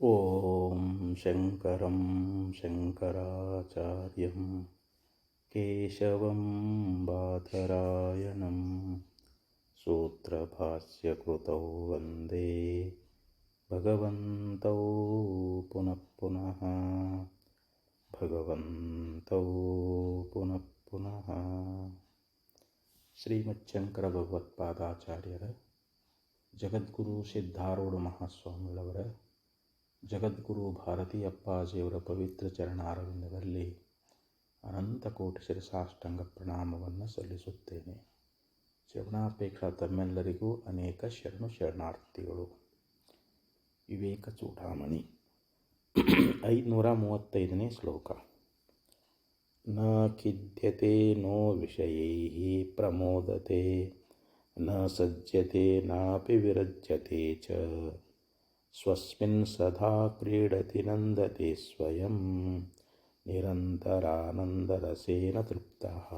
ಓಂ ಶಂಕರಂ ಶಂಕರಾಚಾರ್ಯಂ ಕೇಶವಂ ಬಾದರಾಯಣಂ ಸೂತ್ರಭಾಷ್ಯಕೃತೌ ವಂದೇ ಭಗವಂತೌ ಪುನಃ ಪುನಃ ಭಗವಂತೌ ಪುನಃ ಪುನಃ. ಶ್ರೀಮಚ್ಛಂಕರ ಭಗವತ್ಪಾದಾಚಾರ್ಯರ, ಜಗದ್ಗುರು ಸಿದ್ಧಾರೂಢ ಮಹಾಸ್ವಾಮಿಗಳವರ, ಜಗದ್ಗುರು ಭಾರತೀ ಅಪ್ಪಾಜಿಯವರ ಪವಿತ್ರ ಚರಣಾರವಿಂದದಲ್ಲಿ ಅನಂತ ಕೋಟಿ ಶಿರಸಾಷ್ಟಾಂಗ ಪ್ರಣಾಮವನ್ನು ಸಲ್ಲಿಸುತ್ತೇನೆ. ಶ್ರವಣಾಪೇಕ್ಷ ತಮ್ಮೆಲ್ಲರಿಗೂ ಅನೇಕ ಶರಣಾರ್ಥಿಗಳು. ವಿವೇಕ ಚೂಡಾಮಣಿ 535ನೇ ಶ್ಲೋಕ. ನ ಖಿದ್ಯತೆ ನೋ ವಿಷಯೈಃ ಪ್ರಮೋದತೆ ನ ಸಜ್ಜತೆ ನಾಪಿ ವಿರಜ್ಯತೆ ಚ ಸ್ವಸ್ಮಿನ್ ಸದಾ ಕ್ರೀಡತಿ ನಂದತೆ ಸ್ವಯಂ ನಿರಂತರಾನಂದರಸೇನ ತೃಪ್ತಃ.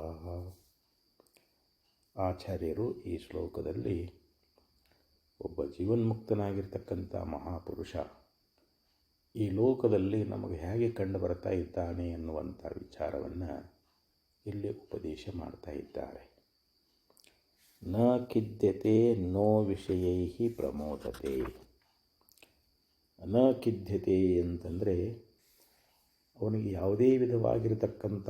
ಆಚಾರ್ಯರು ಈ ಶ್ಲೋಕದಲ್ಲಿ ಒಬ್ಬ ಜೀವನ್ಮುಕ್ತನಾಗಿರ್ತಕ್ಕಂಥ ಮಹಾಪುರುಷ ಈ ಲೋಕದಲ್ಲಿ ನಮಗೆ ಹೇಗೆ ಕಂಡು ಬರ್ತಾ ಇದ್ದಾನೆ ಎನ್ನುವಂಥ ವಿಚಾರವನ್ನು ಇಲ್ಲಿ ಉಪದೇಶ ಮಾಡ್ತಾ ಇದ್ದಾರೆ. ನ ಖಿದ್ಯತೆ ನೋ ವಿಷಯೈಃ ಪ್ರಮೋದತೆ. ನ ಖಿದ್ಯತೆ ಅಂತಂದರೆ ಅವನಿಗೆ ಯಾವುದೇ ವಿಧವಾಗಿರತಕ್ಕಂಥ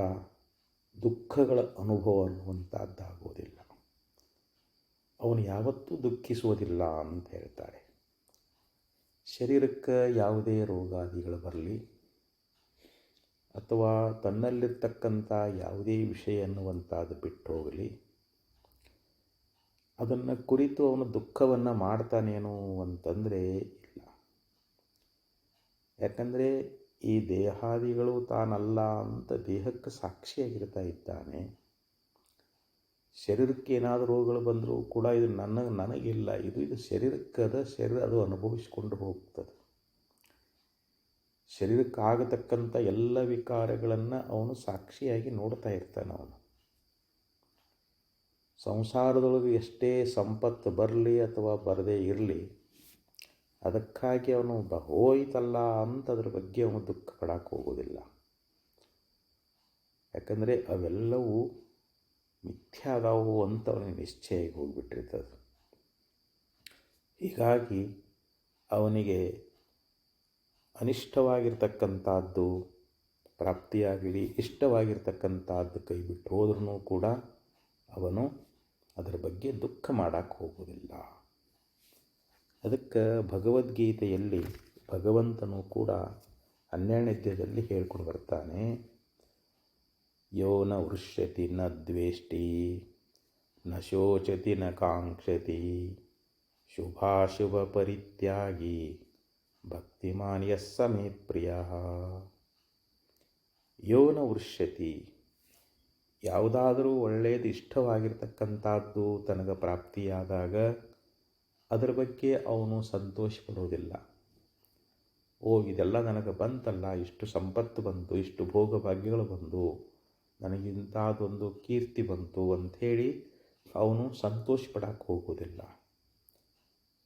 ದುಃಖಗಳ ಅನುಭವ ಅನ್ನುವಂಥದ್ದಾಗೋದಿಲ್ಲ. ಅವನು ಯಾವತ್ತೂ ದುಃಖಿಸುವುದಿಲ್ಲ ಅಂತ ಹೇಳ್ತಾರೆ. ಶರೀರಕ್ಕೆ ಯಾವುದೇ ರೋಗಾದಿಗಳು ಬರಲಿ ಅಥವಾ ತನ್ನಲ್ಲಿರ್ತಕ್ಕಂಥ ಯಾವುದೇ ವಿಷಯ ಅನ್ನುವಂಥದ್ದು ಬಿಟ್ಟು ಹೋಗಲಿ, ಅದನ್ನು ಕುರಿತು ಅವನು ದುಃಖವನ್ನು ಮಾಡ್ತಾನೇನು ಅಂತಂದರೆ ಇಲ್ಲ. ಯಾಕಂದರೆ ಈ ದೇಹಾದಿಗಳು ತಾನಲ್ಲ ಅಂತ ದೇಹಕ್ಕೆ ಸಾಕ್ಷಿಯಾಗಿರ್ತಾ ಇದ್ದಾನೆ. ಶರೀರಕ್ಕೆ ಏನಾದರೂ ರೋಗಗಳು ಬಂದರೂ ಕೂಡ ಇದು ನನಗಿಲ್ಲ, ಇದು ಶರೀರಕ್ಕದ, ಶರೀರ ಅದು ಅನುಭವಿಸಿಕೊಂಡು ಹೋಗ್ತದೆ. ಶರೀರಕ್ಕಾಗತಕ್ಕಂಥ ಎಲ್ಲ ವಿಕಾರಗಳನ್ನು ಅವನು ಸಾಕ್ಷಿಯಾಗಿ ನೋಡ್ತಾ ಇರ್ತಾನೆ. ಅವನು ಸಂಸಾರದೊಳಗೆ ಎಷ್ಟೇ ಸಂಪತ್ತು ಬರಲಿ ಅಥವಾ ಬರದೇ ಇರಲಿ, ಅದಕ್ಕಾಗಿ ಅವನು ಹೋಯ್ತಲ್ಲ ಅಂತ ಅದ್ರ ಬಗ್ಗೆ ಅವನು ದುಃಖ ಪಡಕ್ಕೆ ಹೋಗೋದಿಲ್ಲ. ಯಾಕಂದರೆ ಅವೆಲ್ಲವೂ ಮಿಥ್ಯಾದಾವು ಅಂತ ಅವನಿಗೆ ನಿಶ್ಚಯ ಹೋಗಿಬಿಟ್ಟಿರ್ತದೆ. ಹೀಗಾಗಿ ಅವನಿಗೆ ಅನಿಷ್ಟವಾಗಿರ್ತಕ್ಕಂಥದ್ದು ಪ್ರಾಪ್ತಿಯಾಗಲಿ, ಇಷ್ಟವಾಗಿರ್ತಕ್ಕಂಥದ್ದು ಕೈ ಬಿಟ್ಟು ಹೋದ್ರೂ ಕೂಡ ಅವನು ಅದರ ಬಗ್ಗೆ ದುಃಖ ಮಾಡಕ್ಕೆ ಹೋಗೋದಿಲ್ಲ. ಅದಕ್ಕೆ ಭಗವದ್ಗೀತೆಯಲ್ಲಿ ಭಗವಂತನು ಕೂಡ 12ನೇ ಅಧ್ಯಾಯದಲ್ಲಿ ಹೇಳ್ಕೊಂಡು ಬರ್ತಾನೆ. ಯೋ ನ ವೃಷ್ಯತಿ ನ ದ್ವೇಷ್ಟಿ ನ ಶೋಚತಿ ನ ಕಾಂಕ್ಷತಿ ಶುಭಾಶುಭ ಪರಿತ್ಯಾಗಿ ಭಕ್ತಿಮಾನ್ ಯಃ ಸ ಮೇ ಪ್ರಿಯಃ. ಯೋ ನ ವೃಷ್ಯತಿ, ಯಾವುದಾದರೂ ಒಳ್ಳೆಯದು ಇಷ್ಟವಾಗಿರ್ತಕ್ಕಂಥದ್ದು ತನಗೆ ಪ್ರಾಪ್ತಿಯಾದಾಗ ಅದರ ಬಗ್ಗೆ ಅವನು ಸಂತೋಷ ಪಡೋದಿಲ್ಲ. ಇದೆಲ್ಲ ನನಗೆ ಬಂತಲ್ಲ, ಇಷ್ಟು ಸಂಪತ್ತು ಬಂತು, ಇಷ್ಟು ಭೋಗಭಾಗ್ಯಗಳು ಬಂದು, ನನಗಿಂಥದ್ದೊಂದು ಕೀರ್ತಿ ಬಂತು ಅಂಥೇಳಿ ಅವನು ಸಂತೋಷ ಪಡಕ್ಕೆ ಹೋಗೋದಿಲ್ಲ.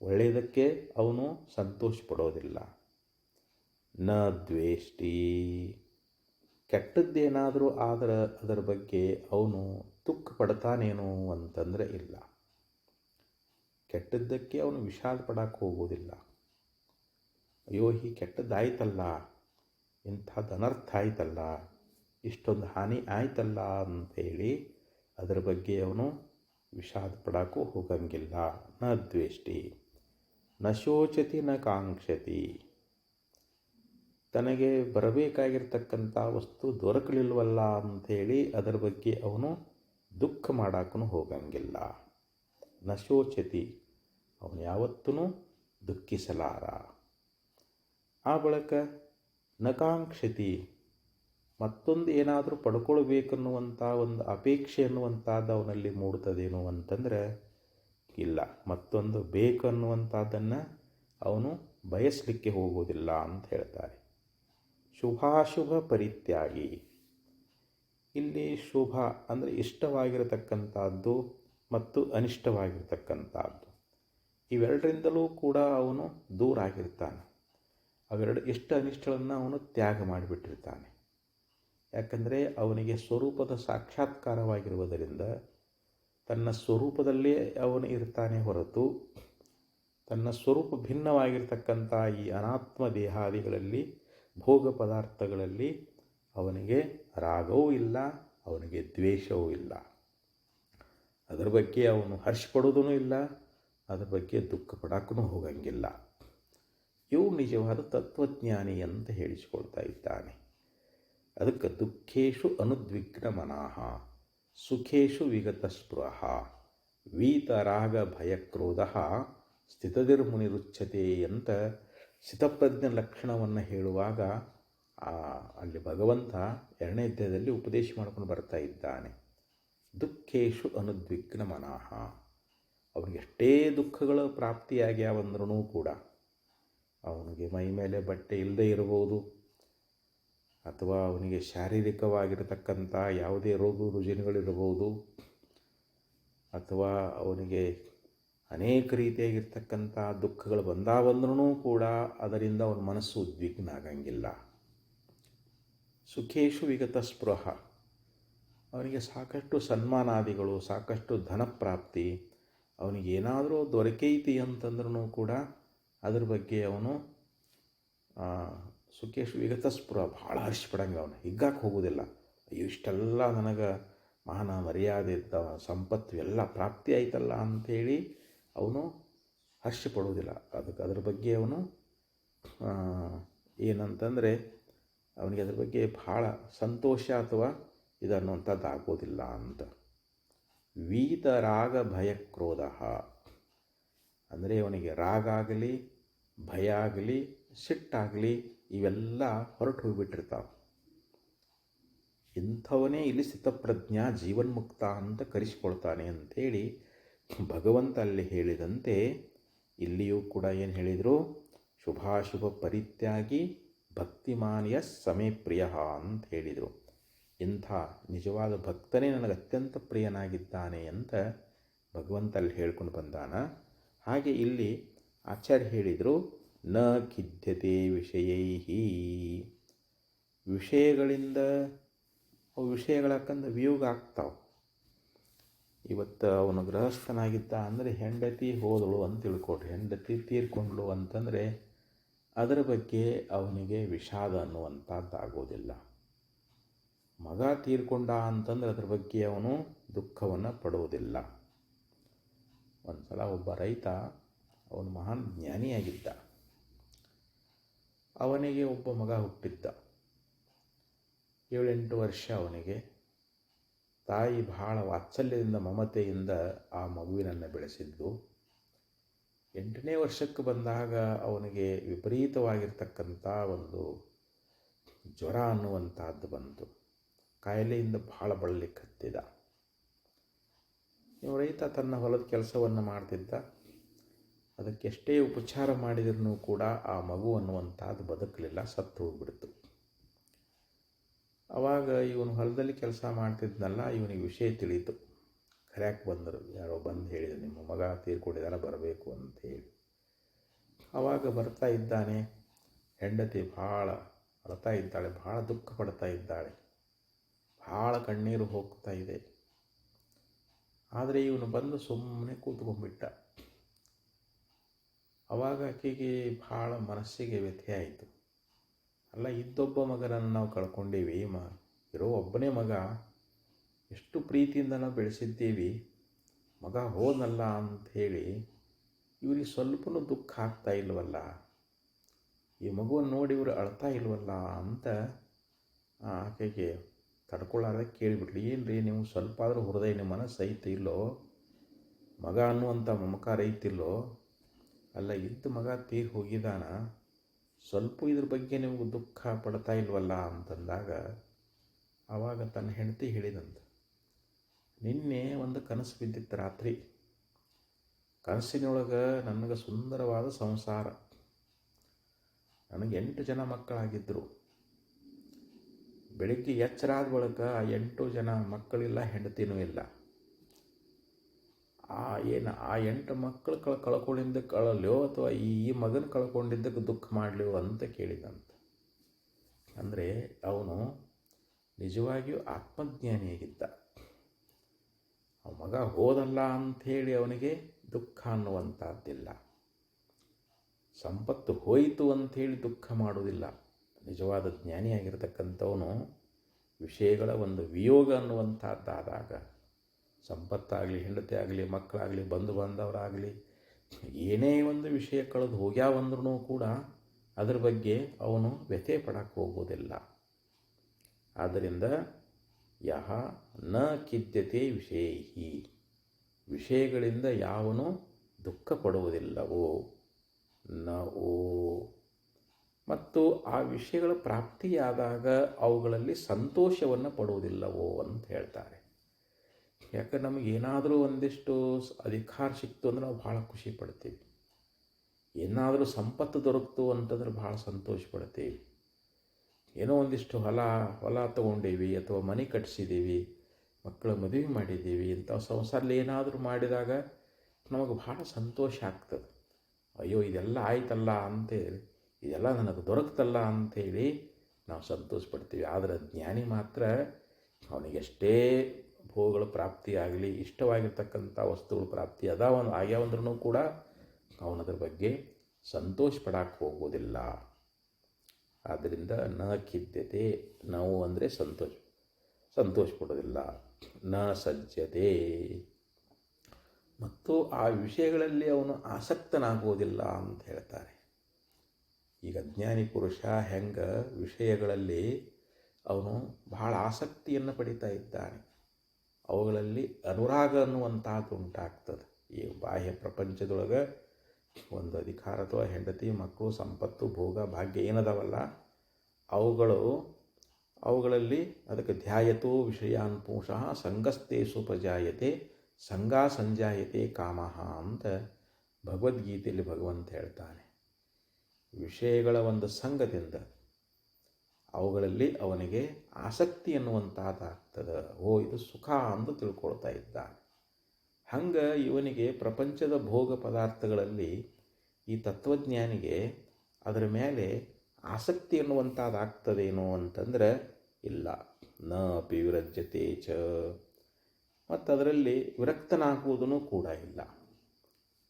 ಒಳ್ಳೆಯದಕ್ಕೆ ಅವನು ಸಂತೋಷ ಪಡೋದಿಲ್ಲ. ನ ದ್ವೇಷ್ಟಿ, ಕೆಟ್ಟದ್ದೇನಾದರೂ ಆದರೆ ಅದರ ಬಗ್ಗೆ ಅವನು ದುಃಖ ಪಡ್ತಾನೇನು ಅಂತಂದರೆ ಇಲ್ಲ. ಕೆಟ್ಟದ್ದಕ್ಕೆ ಅವನು ವಿಷಾದ ಪಡಕ್ಕೆ ಹೋಗೋದಿಲ್ಲ. ಅಯ್ಯೋ ಈ ಕೆಟ್ಟದ್ದಾಯ್ತಲ್ಲ, ಇಂಥದ್ದು ಅನರ್ಥ ಆಯ್ತಲ್ಲ, ಇಷ್ಟೊಂದು ಹಾನಿ ಆಯ್ತಲ್ಲ ಅಂಥೇಳಿ ಅದರ ಬಗ್ಗೆ ಅವನು ವಿಷಾದ ಪಡಕ್ಕೂ ಹೋಗಂಗಿಲ್ಲ. ನ ದ್ವೇಷ್ಟಿ ನ ಶೋಚತಿ ನ ಕಾಂಕ್ಷತಿ, ತನಗೆ ಬರಬೇಕಾಗಿರ್ತಕ್ಕಂಥ ವಸ್ತು ದೊರಕಲಿಲ್ವಲ್ಲ ಅಂಥೇಳಿ ಅದರ ಬಗ್ಗೆ ಅವನು ದುಃಖ ಮಾಡಕ್ಕೂ ಹೋಗಂಗಿಲ್ಲ. ನ ಶೋಚತಿ, ಅವನು ಯಾವತ್ತೂ ದುಃಖಿಸಲಾರ. ಆ ಬಳಿಕ ನಕಾಂಕ್ಷತಿ, ಮತ್ತೊಂದು ಏನಾದರೂ ಪಡ್ಕೊಳ್ಬೇಕನ್ನುವಂಥ ಒಂದು ಅಪೇಕ್ಷೆ ಅನ್ನುವಂಥದ್ದು ಅವನಲ್ಲಿ ಮೂಡ್ತದೇನು ಅಂತಂದರೆ ಇಲ್ಲ. ಮತ್ತೊಂದು ಬೇಕನ್ನುವಂಥದ್ದನ್ನು ಅವನು ಬಯಸಲಿಕ್ಕೆ ಹೋಗೋದಿಲ್ಲ ಅಂತ ಹೇಳ್ತಾರೆ. ಶುಭಾಶುಭ ಪರಿತ್ಯಾಗಿ, ಇಲ್ಲಿ ಶುಭ ಅಂದರೆ ಇಷ್ಟವಾಗಿರತಕ್ಕಂಥದ್ದು ಮತ್ತು ಅನಿಷ್ಟವಾಗಿರ್ತಕ್ಕಂಥದ್ದು, ಇವೆರಡರಿಂದಲೂ ಕೂಡ ಅವನು ದೂರ ಆಗಿರ್ತಾನೆ. ಅವೆರಡು ಇಷ್ಟ ಅನಿಷ್ಟಗಳನ್ನು ಅವನು ತ್ಯಾಗ ಮಾಡಿಬಿಟ್ಟಿರ್ತಾನೆ. ಯಾಕಂದರೆ ಅವನಿಗೆ ಸ್ವರೂಪದ ಸಾಕ್ಷಾತ್ಕಾರವಾಗಿರುವುದರಿಂದ ತನ್ನ ಸ್ವರೂಪದಲ್ಲೇ ಅವನು ಇರ್ತಾನೆ ಹೊರತು ತನ್ನ ಸ್ವರೂಪ ಭಿನ್ನವಾಗಿರ್ತಕ್ಕಂಥ ಈ ಅನಾತ್ಮ ದೇಹಾದಿಗಳಲ್ಲಿ ಭೋಗ ಪದಾರ್ಥಗಳಲ್ಲಿ ಅವನಿಗೆ ರಾಗವೂ ಇಲ್ಲ, ಅವನಿಗೆ ದ್ವೇಷವೂ ಇಲ್ಲ. ಅದರ ಬಗ್ಗೆ ಅವನು ಹರ್ಷಪಡೋದೂ ಇಲ್ಲ, ಅದರ ಬಗ್ಗೆ ದುಃಖ ಪಡಕ್ಕೂ ಹೋಗಂಗಿಲ್ಲ. ಇವು ನಿಜವಾದ ತತ್ವಜ್ಞಾನಿ ಅಂತ ಹೇಳಿಸಿಕೊಳ್ತಾ ಇದ್ದಾನೆ. ಅದಕ್ಕೆ ದುಃಖೇಶು ಅನುದ್ವಿಗ್ನ ಮನಃ ಸುಖೇಶು ವಿಗತ ಸ್ಪೃಹ ವೀತರಾಗ ಭಯಕ್ರೋಧ ಸ್ಥಿತದಿರ್ಮುನಿರುಚ್ಯತೆ ಅಂತ ಸ್ಥಿತಪ್ರಜ್ಞ ಲಕ್ಷಣವನ್ನು ಹೇಳುವಾಗ ಅಲ್ಲಿ ಭಗವಂತ 2ನೇ ಅಧ್ಯಾಯದಲ್ಲಿ ಉಪದೇಶ ಮಾಡ್ಕೊಂಡು ಬರ್ತಾ ಇದ್ದಾನೆ. ದುಃಖೇಶು ಅನುದ್ವಿಗ್ನ ಮನಃ, ಅವನಿಗೆ ಎಷ್ಟೇ ದುಃಖಗಳ ಪ್ರಾಪ್ತಿಯಾಗ್ಯಾವಂದ್ರೂ ಕೂಡ, ಅವನಿಗೆ ಮೈ ಮೇಲೆ ಬಟ್ಟೆ ಇಲ್ಲದೆ ಇರಬಹುದು, ಅಥವಾ ಅವನಿಗೆ ಶಾರೀರಿಕವಾಗಿರತಕ್ಕಂಥ ಯಾವುದೇ ರೋಗ ರುಜಿನಗಳಿರಬಹುದು, ಅಥವಾ ಅವನಿಗೆ ಅನೇಕ ರೀತಿಯಾಗಿರ್ತಕ್ಕಂಥ ದುಃಖಗಳು ಬಂದಾವಂದ್ರೂ ಕೂಡ ಅದರಿಂದ ಅವನ ಮನಸ್ಸು ಉದ್ವಿಗ್ನ ಆಗಂಗಿಲ್ಲ. ಸುಖೇಶು ವಿಗತ ಸ್ಪೃಹ, ಅವನಿಗೆ ಸಾಕಷ್ಟು ಸನ್ಮಾನಾದಿಗಳು, ಸಾಕಷ್ಟು ಧನಪ್ರಾಪ್ತಿ, ಅವನಿಗೇನಾದರೂ ದೊರಕೈತಿ ಅಂತಂದ್ರೂ ಕೂಡ ಅದ್ರ ಬಗ್ಗೆ ಅವನು ಸುಖೇಶು ವಿಗತ ಸ್ಪೃಹ ಭಾಳ ಹರ್ಷಪಡಂಗೆ, ಅವನು ಹಿಗ್ಗಕ್ಕೆ ಹೋಗೋದಿಲ್ಲ. ಇಷ್ಟೆಲ್ಲ ನನಗೆ ಮಾನ ಮರ್ಯಾದೆ ಸಂಪತ್ತು ಎಲ್ಲ ಪ್ರಾಪ್ತಿ ಆಯ್ತಲ್ಲ ಅಂಥೇಳಿ ಅವನು ಹರ್ಷಪಡುವುದಿಲ್ಲ. ಅದ್ರ ಬಗ್ಗೆ ಅವನು ಏನಂತಂದರೆ ಅವನಿಗೆ ಅದ್ರ ಬಗ್ಗೆ ಭಾಳ ಸಂತೋಷ ಅಥವಾ ಇದನ್ನುವಂಥದ್ದು ಆಗೋದಿಲ್ಲ ಅಂತ. ವೀತರಾಗ ಭಯಕ್ರೋಧ ಅಂದರೆ ಅವನಿಗೆ ರಾಗ ಆಗಲಿ, ಭಯ ಆಗಲಿ, ಸಿಟ್ಟಾಗಲಿ ಇವೆಲ್ಲ ಹೊರಟು ಹೋಗಿಬಿಟ್ಟಿರ್ತಾವೆ. ಇಂಥವನೇ ಇಲ್ಲಿ ಸ್ಥಿತಪ್ರಜ್ಞ ಜೀವನ್ಮುಕ್ತ ಅಂತ ಕರೆಸಿಕೊಳ್ತಾನೆ ಅಂಥೇಳಿ ಭಗವಂತ ಅಲ್ಲಿ ಹೇಳಿದಂತೆ ಇಲ್ಲಿಯೂ ಕೂಡ ಏನು ಹೇಳಿದರು, ಶುಭಾಶುಭ ಪರಿತ್ಯಾಗಿ ಭಕ್ತಿಮಾನ್ಯ ಸಮೇ ಪ್ರಿಯ ಅಂತ ಹೇಳಿದರು. ಇಂಥ ನಿಜವಾದ ಭಕ್ತನೇ ನನಗೆ ಅತ್ಯಂತ ಪ್ರಿಯನಾಗಿದ್ದಾನೆ ಅಂತ ಭಗವಂತ ಅಲ್ಲಿ ಹೇಳ್ಕೊಂಡು ಬಂದಾನ. ಹಾಗೆ ಇಲ್ಲಿ ಆಚಾರ್ಯ ಹೇಳಿದರು, ನ ಖಿದ್ಯತೆ ವಿಷಯೈಹಿ, ವಿಷಯಗಳಿಂದ ಅವು ವಿಷಯಗಳಕ್ಕಂದು ವಿಯೋಗ ಆಗ್ತಾವೆ. ಇವತ್ತು ಅವನು ಗೃಹಸ್ಥನಾಗಿದ್ದ ಅಂದರೆ ಹೆಂಡತಿ ಹೋದಳು ಅಂತ ತಿಳ್ಕೊಡ್ರಿ, ಹೆಂಡತಿ ತೀರ್ಕೊಂಡ್ಳು ಅಂತಂದರೆ ಅದರ ಬಗ್ಗೆ ಅವನಿಗೆ ವಿಷಾದ ಅನ್ನುವಂಥದ್ದಾಗೋದಿಲ್ಲ. ಮಗ ತೀರ್ಕೊಂಡ ಅಂತಂದರೆ ಅದ್ರ ಬಗ್ಗೆ ಅವನು ದುಃಖವನ್ನು ಪಡುವುದಿಲ್ಲ. ಒಂದು ಸಲ ಒಬ್ಬ ರೈತ, ಅವನು ಮಹಾನ್ ಜ್ಞಾನಿಯಾಗಿದ್ದ, ಅವನಿಗೆ ಒಬ್ಬ ಮಗ ಹುಟ್ಟಿದ್ದ. 7-8 ವರ್ಷ ಅವನಿಗೆ. ತಾಯಿ ಬಹಳ ವಾತ್ಸಲ್ಯದಿಂದ ಮಮತೆಯಿಂದ ಆ ಮಗುವಿನನ್ನು ಬೆಳೆಸಿದ್ದು. 8ನೇ ವರ್ಷಕ್ಕೆ ಬಂದಾಗ ಅವನಿಗೆ ವಿಪರೀತವಾಗಿರ್ತಕ್ಕಂಥ ಒಂದು ಜ್ವರ ಅನ್ನುವಂಥದ್ದು ಬಂತು. ಕಾಯಿಲೆಯಿಂದ ಬಹಳ ಬಳಲಿಕ್ಕೆ ಹತ್ತಿದ. ಇವ ರೈತ ತನ್ನ ಹೊಲದ ಕೆಲಸವನ್ನು ಮಾಡ್ತಿದ್ದ. ಅದಕ್ಕೆ ಎಷ್ಟೇ ಉಪಚಾರ ಮಾಡಿದ್ರೂ ಕೂಡ ಆ ಮಗು ಅನ್ನುವಂಥದ್ದು ಬದುಕಲಿಲ್ಲ, ಸತ್ತು ಹೋಗ್ಬಿಡ್ತು. ಆವಾಗ ಇವನು ಹೊಲದಲ್ಲಿ ಕೆಲಸ ಮಾಡ್ತಿದ್ನಲ್ಲ, ಇವನಿಗೆ ವಿಷಯ ತಿಳಿಯಿತು. ಕರ್ಯಾಕೆ ಬಂದರು, ಯಾರೋ ಬಂದು ಹೇಳಿದರು, ನಿಮ್ಮ ಮಗ ತೀರ್ಕೊಂಡಿದ್ದಾನೆ, ಬರಬೇಕು ಅಂತ ಹೇಳಿ. ಆವಾಗ ಬರ್ತಾ ಇದ್ದಾನೆ. ಹೆಂಡತಿ ಭಾಳ ಅಳ್ತಾ ಇದ್ದಾಳೆ, ಭಾಳ ದುಃಖ ಪಡ್ತಾ ಇದ್ದಾಳೆ, ಭಾಳ ಕಣ್ಣೀರು ಹೋಗ್ತಾ ಇದೆ. ಆದರೆ ಇವನು ಬಂದು ಸುಮ್ಮನೆ ಕೂತ್ಕೊಂಡ್ಬಿಟ್ಟ. ಆವಾಗ ಆಕೆಗೆ ಭಾಳ ಮನಸ್ಸಿಗೆ ವ್ಯಥೆ ಆಯಿತು. ಅಲ್ಲ, ಇದ್ದೊಬ್ಬ ಮಗನನ್ನು ನಾವು ಕಳ್ಕೊಂಡೀವಿ, ಇರೋ ಒಬ್ಬನೇ ಮಗ, ಎಷ್ಟು ಪ್ರೀತಿಯಿಂದ ನಾವು ಬೆಳೆಸಿದ್ದೀವಿ, ಮಗ ಹೋದನಲ್ಲ ಅಂಥೇಳಿ ಇವ್ರಿಗೆ ಸ್ವಲ್ಪನೂ ದುಃಖ ಆಗ್ತಾ ಇಲ್ವಲ್ಲ, ಈ ಮಗುವನ್ನು ನೋಡಿ ಇವರು ಅಳ್ತಾ ಇಲ್ವಲ್ಲ ಅಂತ ಆಕೆಗೆ ತಡ್ಕೊಳ್ಳಾರ್ದೆ ಕೇಳಿಬಿಟ್ಲಿ, ಏನು ರೀ ನೀವು ಸ್ವಲ್ಪ ಆದರೂ ಹೃದಯ, ನಿಮ್ಮ ಮನಸ್ಸು ಐತಿ ಇಲ್ಲೋ, ಮಗ ಅನ್ನುವಂಥ ಮಮಕಾರ ಐತಿಲ್ಲೋ, ಅಲ್ಲ ಇದ್ದ ಮಗ ತೀರಿ ಹೋಗಿದ್ದಾನ, ಸ್ವಲ್ಪ ಇದ್ರ ಬಗ್ಗೆ ನಿಮಗೆ ದುಃಖ ಪಡ್ತಾ ಇಲ್ವಲ್ಲ ಅಂತಂದಾಗ ಆವಾಗ ತನ್ನ ಹೆಂಡತಿ ಹೇಳಿದಂತ, ನಿನ್ನೆ ಒಂದು ಕನಸು ಬಿದ್ದಿತ್ತು ರಾತ್ರಿ. ಕನಸಿನೊಳಗೆ ನನಗೆ ಸುಂದರವಾದ ಸಂಸಾರ, ನನಗೆ 8 ಜನ ಮಕ್ಕಳಾಗಿದ್ದರು. ಬೆಳಗ್ಗೆ ಎಚ್ಚರಾದ ಬಳಿಕ ಆ 8 ಜನ ಮಕ್ಕಳಿಲ್ಲ, ಹೆಂಡತಿನೂ ಇಲ್ಲ. ಆ 8 ಮಕ್ಕಳು ಕಳ್ಕೊಂಡಿದ್ದಕ್ಕೆ ಅಳಲ್ಯೋ ಅಥವಾ ಈ ಮಗನ ಕಳ್ಕೊಂಡಿದ್ದಕ್ಕೆ ದುಃಖ ಮಾಡಲಿಯೋ ಅಂತ ಕೇಳಿದಂತ. ಅಂದರೆ ಅವನು ನಿಜವಾಗಿಯೂ ಆತ್ಮಜ್ಞಾನಿಯಾಗಿದ್ದ. ಆ ಮಗ ಹೋದಲ್ಲ ಅಂಥೇಳಿ ಅವನಿಗೆ ದುಃಖ ಅನ್ನುವಂಥದ್ದಿಲ್ಲ. ಸಂಪತ್ತು ಹೋಯಿತು ಅಂಥೇಳಿ ದುಃಖ ಮಾಡುವುದಿಲ್ಲ. ನಿಜವಾದ ಜ್ಞಾನಿಯಾಗಿರ್ತಕ್ಕಂಥವನು ವಿಷಯಗಳ ಒಂದು ವಿಯೋಗ ಅನ್ನುವಂಥದ್ದಾದಾಗ, ಸಂಪತ್ತಾಗಲಿ, ಹೆಂಡತಿ ಆಗಲಿ, ಮಕ್ಕಳಾಗಲಿ, ಬಂಧು ಬಾಂಧವರಾಗಲಿ, ಏನೇ ಒಂದು ವಿಷಯ ಕಳೆದು ಹೋಗ್ಯಾವಂದ್ರೂ ಕೂಡ ಅದರ ಬಗ್ಗೆ ಅವನು ವ್ಯಥೆ ಪಡಕ್ಕೆ ಹೋಗೋದಿಲ್ಲ. ಆದ್ದರಿಂದ ಯಹ ನ ಖಿದ್ಯತೆ ವಿಷಯೈಹಿ, ವಿಷಯಗಳಿಂದ ಯಾವನು ದುಃಖ ಪಡುವುದಿಲ್ಲವೋ ನವೋ, ಮತ್ತು ಆ ವಿಷಯಗಳ ಪ್ರಾಪ್ತಿಯಾದಾಗ ಅವುಗಳಲ್ಲಿ ಸಂತೋಷವನ್ನು ಪಡುವುದಿಲ್ಲವೋ ಅಂತ ಹೇಳ್ತಾರೆ. ಯಾಕಂದ್ರೆ ನಮಗೇನಾದರೂ ಒಂದಿಷ್ಟು ಅಧಿಕಾರ ಸಿಕ್ತು ಅಂದರೆ ನಾವು ಭಾಳ ಖುಷಿ ಪಡ್ತೀವಿ. ಏನಾದರೂ ಸಂಪತ್ತು ದೊರಕ್ತು ಅಂತಂದ್ರೆ ಭಾಳ ಸಂತೋಷ ಪಡ್ತೀವಿ. ಏನೋ ಒಂದಿಷ್ಟು ಹೊಲ ತೊಗೊಂಡೀವಿ ಅಥವಾ ಮನೆ ಕಟ್ಟಿಸಿದ್ದೀವಿ, ಮಕ್ಕಳ ಮದುವೆ ಮಾಡಿದ್ದೀವಿ, ಇಂಥ ಸಂಸಾರಲ್ಲಿ ಏನಾದರೂ ಮಾಡಿದಾಗ ನಮಗೆ ಭಾಳ ಸಂತೋಷ ಆಗ್ತದೆ. ಅಯ್ಯೋ ಇದೆಲ್ಲ ಆಯ್ತಲ್ಲ ಅಂತೇಳಿ, ಇದೆಲ್ಲ ನನಗೆ ದೊರಕ್ತಲ್ಲ ಅಂಥೇಳಿ ನಾವು ಸಂತೋಷ ಪಡ್ತೀವಿ. ಆದರೆ ಜ್ಞಾನಿ ಮಾತ್ರ ಅವನಿಗೆಷ್ಟೇ ಭೋಗಗಳ ಪ್ರಾಪ್ತಿಯಾಗಲಿ, ಇಷ್ಟವಾಗಿರ್ತಕ್ಕಂಥ ವಸ್ತುಗಳ ಪ್ರಾಪ್ತಿ ಆಗ್ಯಾವಂದ್ರೂ ಕೂಡ ಅವನದ್ರ ಬಗ್ಗೆ ಸಂತೋಷ ಪಡಕ್ಕೆ ಹೋಗೋದಿಲ್ಲ. ಆದ್ದರಿಂದ ನ ಖಿದ್ಯತೆ, ನಾವು ಅಂದರೆ ಸಂತೋಷ ಪಡೋದಿಲ್ಲ. ನ ಸಜ್ಜತೆ, ಮತ್ತು ಆ ವಿಷಯಗಳಲ್ಲಿ ಅವನು ಆಸಕ್ತನಾಗುವುದಿಲ್ಲ ಅಂತ ಹೇಳ್ತಾರೆ. ಈಗ ಜ್ಞಾನಿ ಪುರುಷ ಹೆಂಗೆ ವಿಷಯಗಳಲ್ಲಿ ಅವನು ಬಹಳ ಆಸಕ್ತಿಯನ್ನು ಪಡಿತಾ ಇದ್ದಾನೆ, ಅವುಗಳಲ್ಲಿ ಅನುರಾಗ ಅನ್ನುವಂಥದ್ದು ಉಂಟಾಗ್ತದೆ. ಈ ಬಾಹ್ಯ ಪ್ರಪಂಚದೊಳಗೆ ಒಂದು ಅಧಿಕಾರ ಅಥವಾ ಹೆಂಡತಿ, ಮಕ್ಕಳು, ಸಂಪತ್ತು, ಭೋಗ, ಭಾಗ್ಯ ಏನದವಲ್ಲ, ಅವುಗಳಲ್ಲಿ ಅದಕ್ಕೆ ಧ್ಯಾಯತೋ ವಿಷಯಾನ್ ಪುಂಸಃ ಸಂಗಸ್ತೇಷು ಉಪಜಾಯತೆ ಸಂಗಾ ಸಂಜಾಯತೆ ಕಾಮಃ ಅಂತ ಭಗವದ್ಗೀತೆಯಲ್ಲಿ ಭಗವಂತ ಹೇಳ್ತಾನೆ. ವಿಷಯಗಳ ಒಂದು ಸಂಘದಿಂದ ಅವುಗಳಲ್ಲಿ ಅವನಿಗೆ ಆಸಕ್ತಿ ಅನ್ನುವಂಥದ್ದಾಗ್ತದೆ. ಇದು ಸುಖ ಅಂತ ತಿಳ್ಕೊಳ್ತಾ ಇದ್ದಾನೆ. ಹಂಗೆ ಇವನಿಗೆ ಪ್ರಪಂಚದ ಭೋಗ ಪದಾರ್ಥಗಳಲ್ಲಿ ಈ ತತ್ವಜ್ಞಾನಿಗೆ ಅದರ ಮೇಲೆ ಆಸಕ್ತಿ ಅನ್ನುವಂಥದ್ದಾಗ್ತದೇನೋ ಅಂತಂದ್ರೆ ಇಲ್ಲ. ನ ಅಪಿ ವಿರಜ್ಯತೆ ಚ, ಮತ್ತು ಅದರಲ್ಲಿ ವಿರಕ್ತನಾಗುವುದೂ ಕೂಡ ಇಲ್ಲ.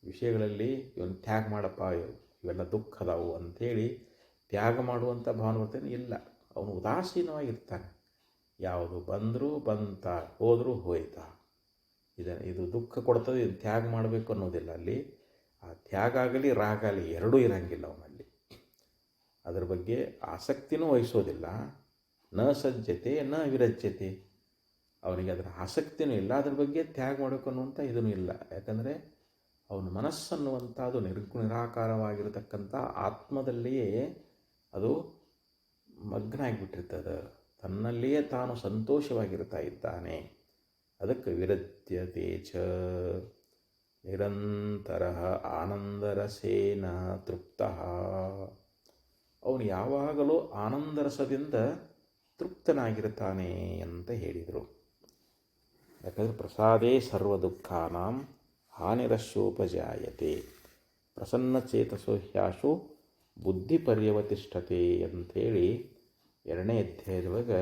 ವಿಷಯಗಳಲ್ಲಿ ಇವನು ತ್ಯಾಗ ಮಾಡಪ್ಪ, ಇವೆಲ್ಲ ದುಃಖದವು ಅಂಥೇಳಿ ತ್ಯಾಗ ಮಾಡುವಂಥ ಭಾವನೆ ಬರ್ತೇನೆ ಇಲ್ಲ. ಅವನು ಉದಾಸೀನವಾಗಿರ್ತಾನೆ. ಯಾವುದು ಬಂದರೂ ಬಂತ, ಹೋದರೂ ಹೋಯ್ತಾ, ಇದು ದುಃಖ ಕೊಡ್ತದೆ, ಇದು ತ್ಯಾಗ ಮಾಡಬೇಕು ಅನ್ನೋದಿಲ್ಲ. ಅಲ್ಲಿ ಆ ತ್ಯಾಗ ಆಗಲಿ ರಾಗ ಆಗಲಿ ಎರಡೂ ಇರಂಗಿಲ್ಲ ಅವನಲ್ಲಿ. ಅದರ ಬಗ್ಗೆ ಆಸಕ್ತಿನೂ ವಹಿಸೋದಿಲ್ಲ. ನ ಸಜ್ಜತೆ ನ ವಿರಜ್ಯತೆ, ಅವನಿಗೆ ಅದರ ಆಸಕ್ತಿನೂ ಇಲ್ಲ, ಅದ್ರ ಬಗ್ಗೆ ತ್ಯಾಗ ಮಾಡಬೇಕು ಅನ್ನುವಂಥ ಇದೂ ಇಲ್ಲ. ಯಾಕಂದರೆ ಅವನ ಮನಸ್ಸನ್ನುವಂಥದ್ದು ನಿರಾಕಾರವಾಗಿರತಕ್ಕಂಥ ಆತ್ಮದಲ್ಲಿಯೇ ಅದು ಮಗ್ನ ಆಗಿಬಿಟ್ಟಿರ್ತದೆ. ತನ್ನಲ್ಲಿಯೇ ತಾನು ಸಂತೋಷವಾಗಿರ್ತಾ ಇದ್ದಾನೆ. ಅದಕ್ಕೆ ವಿರಜ್ಯತೆ ಚ ನಿರಂತರ ಆನಂದರಸೇನ ತೃಪ್ತ, ಅವನು ಯಾವಾಗಲೂ ಆನಂದರಸದಿಂದ ತೃಪ್ತನಾಗಿರ್ತಾನೆ ಅಂತ ಹೇಳಿದರು. ಯಾಕಂದರೆ ಪ್ರಸಾದೇ ಸರ್ವ ದುಃಖಾನಾಂ ಹಾನಿರಶ್ಯೋಪಜಾಯತೆ ಪ್ರಸನ್ನಚೇತಸೋ ಹ್ಯಾಶು ಬುದ್ಧಿ ಪರ್ಯವತಿಷ್ಠತೆ ಅಂಥೇಳಿ 2ನೇ ಅಧ್ಯಾಯದೊಳಗೆ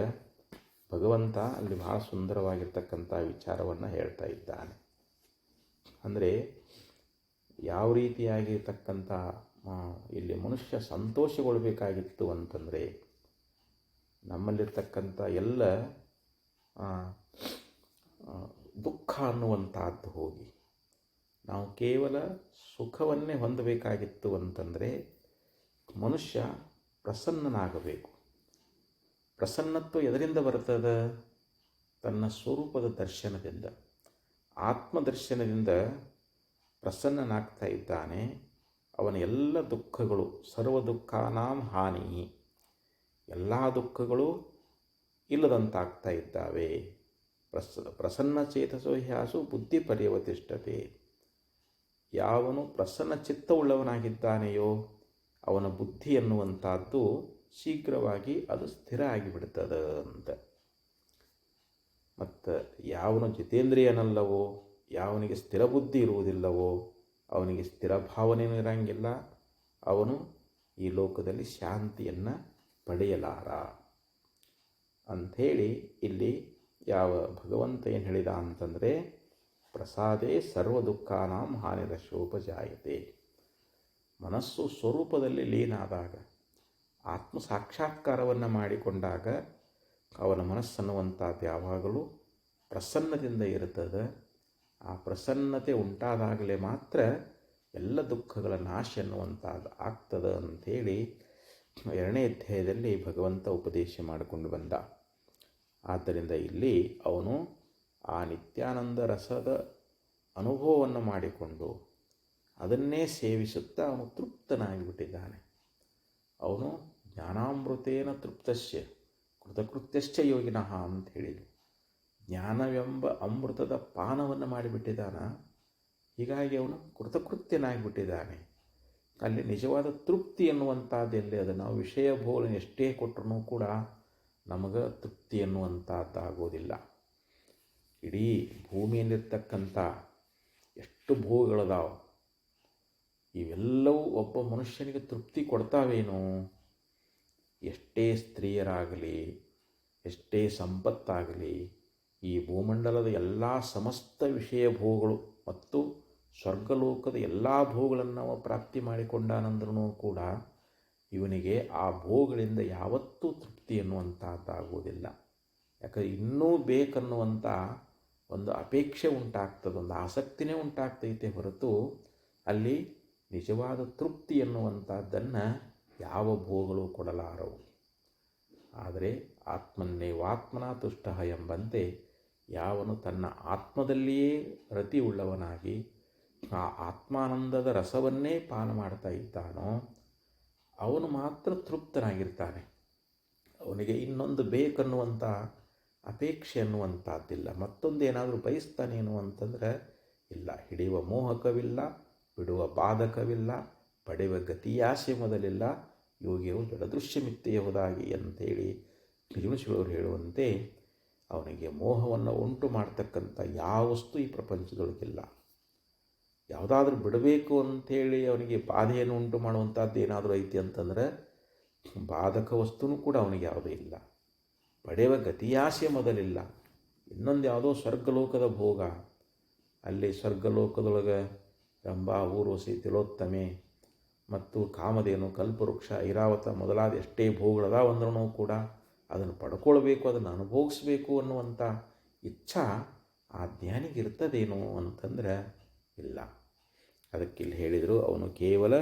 ಭಗವಂತ ಅಲ್ಲಿ ಬಹಳ ಸುಂದರವಾಗಿರ್ತಕ್ಕಂಥ ವಿಚಾರವನ್ನು ಹೇಳ್ತಾ ಇದ್ದಾನೆ. ಅಂದರೆ ಯಾವ ರೀತಿಯಾಗಿರ್ತಕ್ಕಂಥ ಇಲ್ಲಿ ಮನುಷ್ಯ ಸಂತೋಷಗೊಳ್ಬೇಕಾಗಿತ್ತು ಅಂತಂದರೆ, ನಮ್ಮಲ್ಲಿರ್ತಕ್ಕಂಥ ಎಲ್ಲ ದುಃಖ ಅನ್ನುವಂಥದ್ದು ಹೋಗಿ ನಾವು ಕೇವಲ ಸುಖವನ್ನೇ ಹೊಂದಬೇಕಾಗಿತ್ತು ಅಂತಂದರೆ ಮನುಷ್ಯ ಪ್ರಸನ್ನನಾಗಬೇಕು. ಪ್ರಸನ್ನತ್ವ ಎದರಿಂದ ಬರ್ತದೆ? ತನ್ನ ಸ್ವರೂಪದ ದರ್ಶನದಿಂದ, ಆತ್ಮದರ್ಶನದಿಂದ ಪ್ರಸನ್ನನಾಗ್ತಾ ಇದ್ದಾನೆ. ಅವನ ಎಲ್ಲ ದುಃಖಗಳು, ಸರ್ವ ದುಃಖಾನಾಂ ಹಾನಿ, ಎಲ್ಲ ದುಃಖಗಳು ಇಲ್ಲದಂತಾಗ್ತಾ ಇದ್ದಾವೆ. ಪ್ರಸನ್ನ ಚೇತಸೋ ಹ್ಯಾಸು ಬುದ್ಧಿ ಪರ್ಯವತಿಷ್ಠತೆ, ಯಾವನು ಪ್ರಸನ್ನ ಚಿತ್ತವುಳ್ಳವನಾಗಿದ್ದಾನೆಯೋ ಅವನ ಬುದ್ಧಿ ಎನ್ನುವಂಥದ್ದು ಶೀಘ್ರವಾಗಿ ಅದು ಸ್ಥಿರ ಆಗಿಬಿಡ್ತದೆ ಅಂತ. ಮತ್ತು ಯಾವನು ಜಿತೇಂದ್ರಿಯನಲ್ಲವೋ ಯಾವನಿಗೆ ಸ್ಥಿರ ಬುದ್ಧಿ ಇರುವುದಿಲ್ಲವೋ ಅವನಿಗೆ ಸ್ಥಿರ ಭಾವನೆಯೂ ಇರಂಗಿಲ್ಲ, ಅವನು ಈ ಲೋಕದಲ್ಲಿ ಶಾಂತಿಯನ್ನು ಪಡೆಯಲಾರ ಅಂಥೇಳಿ ಇಲ್ಲಿ ಯಾವ ಭಗವಂತ ಏನು ಹೇಳಿದ ಅಂತಂದರೆ, ಪ್ರಸಾದೇ ಸರ್ವ ದುಃಖಾನಾಂ ಹಾನಿರಶೋಪಜಾಯತೆ. ಮನಸ್ಸು ಸ್ವರೂಪದಲ್ಲಿ ಲೀನಾದಾಗ, ಆತ್ಮ ಸಾಕ್ಷಾತ್ಕಾರವನ್ನು ಮಾಡಿಕೊಂಡಾಗ ಅವನ ಮನಸ್ಸನ್ನುವಂಥದ್ದು ಯಾವಾಗಲೂ ಪ್ರಸನ್ನದಿಂದ ಇರುತ್ತದೆ. ಆ ಪ್ರಸನ್ನತೆ ಉಂಟಾದಾಗಲೇ ಮಾತ್ರ ಎಲ್ಲ ದುಃಖಗಳ ನಾಶ ಎನ್ನುವಂಥದ್ದು ಆಗ್ತದೆ ಅಂಥೇಳಿ 2ನೇ ಅಧ್ಯಾಯದಲ್ಲಿ ಭಗವಂತ ಉಪದೇಶ ಮಾಡಿಕೊಂಡು ಬಂದ. ಆದ್ದರಿಂದ ಇಲ್ಲಿ ಅವನು ಆ ನಿತ್ಯಾನಂದ ರಸದ ಅನುಭವವನ್ನು ಮಾಡಿಕೊಂಡು ಅದನ್ನೇ ಸೇವಿಸುತ್ತಾ ಅವನು ತೃಪ್ತನಾಗಿಬಿಟ್ಟಿದ್ದಾನೆ. ಅವನು ಜ್ಞಾನಾಮೃತೇನ ತೃಪ್ತಸ್ಯ ಕೃತಕೃತ್ಯಶ್ಚ ಯೋಗಿನಃ ಅಂತ ಹೇಳಿದರು. ಜ್ಞಾನವೆಂಬ ಅಮೃತದ ಪಾನವನ್ನು ಮಾಡಿಬಿಟ್ಟಿದ್ದಾನ, ಹೀಗಾಗಿ ಅವನು ಕೃತಕೃತ್ಯನಾಗಿಬಿಟ್ಟಿದ್ದಾನೆ. ಅಲ್ಲಿ ನಿಜವಾದ ತೃಪ್ತಿ ಎನ್ನುವಂಥದ್ದೆಲ್ಲಿ ಅದು ನಾವು ವಿಷಯ ಭೋಗನ ಎಷ್ಟೇ ಕೊಟ್ಟರೂ ಕೂಡ ನಮಗೆ ತೃಪ್ತಿ ಎನ್ನುವಂಥದ್ದಾಗೋದಿಲ್ಲ. ಇಡೀ ಭೂಮಿಯಲ್ಲಿರ್ತಕ್ಕಂಥ ಎಷ್ಟು ಭೋಗಗಳದಾವೆ, ಇವೆಲ್ಲವೂ ಒಬ್ಬ ಮನುಷ್ಯನಿಗೆ ತೃಪ್ತಿ ಕೊಡ್ತಾವೇನೋ? ಎಷ್ಟೇ ಸ್ತ್ರೀಯರಾಗಲಿ, ಎಷ್ಟೇ ಸಂಪತ್ತಾಗಲಿ, ಈ ಭೂಮಂಡಲದ ಎಲ್ಲ ಸಮಸ್ತ ವಿಷಯ ಭೋಗಗಳು ಮತ್ತು ಸ್ವರ್ಗಲೋಕದ ಎಲ್ಲ ಭೋಗಗಳನ್ನು ಅವ ಪ್ರಾಪ್ತಿ ಮಾಡಿಕೊಂಡಾನಂದ್ರೂ ಕೂಡ ಇವನಿಗೆ ಆ ಭೋಗಗಳಿಂದ ಯಾವತ್ತೂ ತೃಪ್ತಿ ಎನ್ನುವಂಥದ್ದಾಗುವುದಿಲ್ಲ. ಯಾಕಂದರೆ ಇನ್ನೂ ಬೇಕನ್ನುವಂಥ ಒಂದು ಅಪೇಕ್ಷೆ ಉಂಟಾಗ್ತದೆ, ಒಂದು ಆಸಕ್ತಿನೇ ಉಂಟಾಗ್ತೈತೆ ಹೊರತು ಅಲ್ಲಿ ನಿಜವಾದ ತೃಪ್ತಿ ಎನ್ನುವಂಥದ್ದನ್ನು ಯಾವ ಭೋಗಗಳು ಕೊಡಲಾರವು. ಆದರೆ ಆತ್ಮನ್ನೇವಾತ್ಮನ ತುಷ್ಟ ಎಂಬಂತೆ ಯಾವನು ತನ್ನ ಆತ್ಮದಲ್ಲಿಯೇ ರತಿ ಉಳ್ಳವನಾಗಿ ಆ ಆತ್ಮಾನಂದದ ರಸವನ್ನೇ ಪಾನ ಮಾಡ್ತಾ ಇದ್ದಾನೋ ಅವನು ಮಾತ್ರ ತೃಪ್ತನಾಗಿರ್ತಾನೆ. ಅವನಿಗೆ ಇನ್ನೊಂದು ಬೇಕನ್ನುವಂಥ ಅಪೇಕ್ಷೆ ಅನ್ನುವಂಥದ್ದಿಲ್ಲ, ಮತ್ತೊಂದು ಏನಾದರೂ ಬಯಸ್ತಾನೇನು ಅಂತಂದರೆ ಇಲ್ಲ. ಹಿಡಿಯುವ ಮೋಹಕವಿಲ್ಲ, ಬಿಡುವ ಬಾಧಕವಿಲ್ಲ, ಪಡೆಯುವ ಗತಿಯಾಸೆ ಮೊದಲಿಲ್ಲ, ಯೋಗಿಯು ಜಡದೃಶ್ಯಮಿತ್ತೆಯಹುದಾಗಿ ಅಂತೇಳಿ ನಿರ್ಮಿಸುವವರು ಹೇಳುವಂತೆ ಅವನಿಗೆ ಮೋಹವನ್ನು ಉಂಟು ಮಾಡ್ತಕ್ಕಂಥ ಯಾವ ವಸ್ತು ಈ ಪ್ರಪಂಚದೊಳಗಿಲ್ಲ. ಯಾವುದಾದ್ರೂ ಬಿಡಬೇಕು ಅಂಥೇಳಿ ಅವನಿಗೆ ಬಾಧೆಯನ್ನು ಉಂಟು ಮಾಡುವಂಥದ್ದು ಏನಾದರೂ ಐತಿ ಅಂತಂದರೆ ಬಾಧಕ ವಸ್ತುನೂ ಕೂಡ ಅವನಿಗೆ ಯಾವುದೂ ಇಲ್ಲ. ಪಡೆಯುವ ಗತಿಯಾಸೆ ಮೊದಲಿಲ್ಲ. ಇನ್ನೊಂದು ಯಾವುದೋ ಸ್ವರ್ಗಲೋಕದ ಭೋಗ, ಅಲ್ಲಿ ಸ್ವರ್ಗಲೋಕದೊಳಗೆ ರಂಭಾ, ಊರ್ವಶಿ, ತಿಲೋತ್ತಮೆ ಮತ್ತು ಕಾಮಧೇನು, ಕಲ್ಪವೃಕ್ಷ, ಐರಾವತ ಮೊದಲಾದ ಎಷ್ಟೇ ಭೋಗಗಳದಾವಂದ್ರೂ ಕೂಡ ಅದನ್ನು ಪಡ್ಕೊಳ್ಬೇಕು, ಅದನ್ನು ಅನುಭವಿಸ್ಬೇಕು ಅನ್ನುವಂಥ ಇಚ್ಛಾ ಆ ಜ್ಞಾನಿಗಿರ್ತದೇನೋ ಅಂತಂದ್ರೆ ಇಲ್ಲ. ಅದಕ್ಕಿಲ್ಲಿ ಹೇಳಿದರು, ಅವನು ಕೇವಲ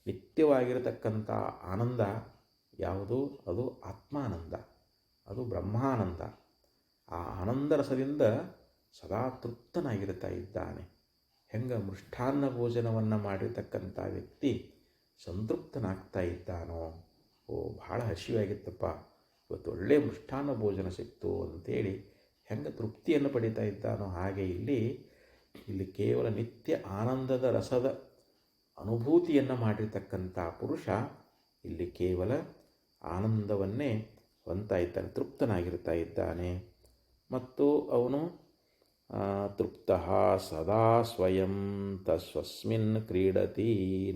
ನಿತ್ಯವಾಗಿರತಕ್ಕಂಥ ಆನಂದ ಯಾವುದು? ಅದು ಆತ್ಮಾನಂದ, ಅದು ಬ್ರಹ್ಮಾನಂದ. ಆ ಆನಂದ ರಸದಿಂದ ಸದಾ ತೃಪ್ತನಾಗಿರ್ತಾ ಇದ್ದಾನೆ. ಹೆಂಗೆ ಮೃಷ್ಟಾನ್ನ ಭೋಜನವನ್ನು ಮಾಡಿರ್ತಕ್ಕಂಥ ವ್ಯಕ್ತಿ ಸಂತೃಪ್ತನಾಗ್ತಾ ಇದ್ದಾನೋ, ಓ ಭಾಳ ಹಸಿವಾಗಿತ್ತಪ್ಪ, ಇವತ್ತು ಒಳ್ಳೆಯ ಮೃಷ್ಟಾನ್ನ ಭೋಜನ ಸಿಕ್ತು ಅಂತೇಳಿ ಹೆಂಗೆ ತೃಪ್ತಿಯನ್ನು ಪಡೀತಾ ಇದ್ದಾನೋ, ಹಾಗೆ ಇಲ್ಲಿ ಕೇವಲ ನಿತ್ಯ ಆನಂದದ ರಸದ ಅನುಭೂತಿಯನ್ನು ಮಾಡಿರ್ತಕ್ಕಂಥ ಪುರುಷ ಇಲ್ಲಿ ಕೇವಲ ಆನಂದವನ್ನೇ ಹೊಂದ್ತಾ ಇದ್ದಾನೆ, ತೃಪ್ತನಾಗಿರ್ತಾ ಇದ್ದಾನೆ. ಮತ್ತು ಅವನು ತೃಪ್ತಃ ಸದಾ ಸ್ವಯಂ ತಸ್ವಸ್ಮಿನ್ ಕ್ರೀಡತಿ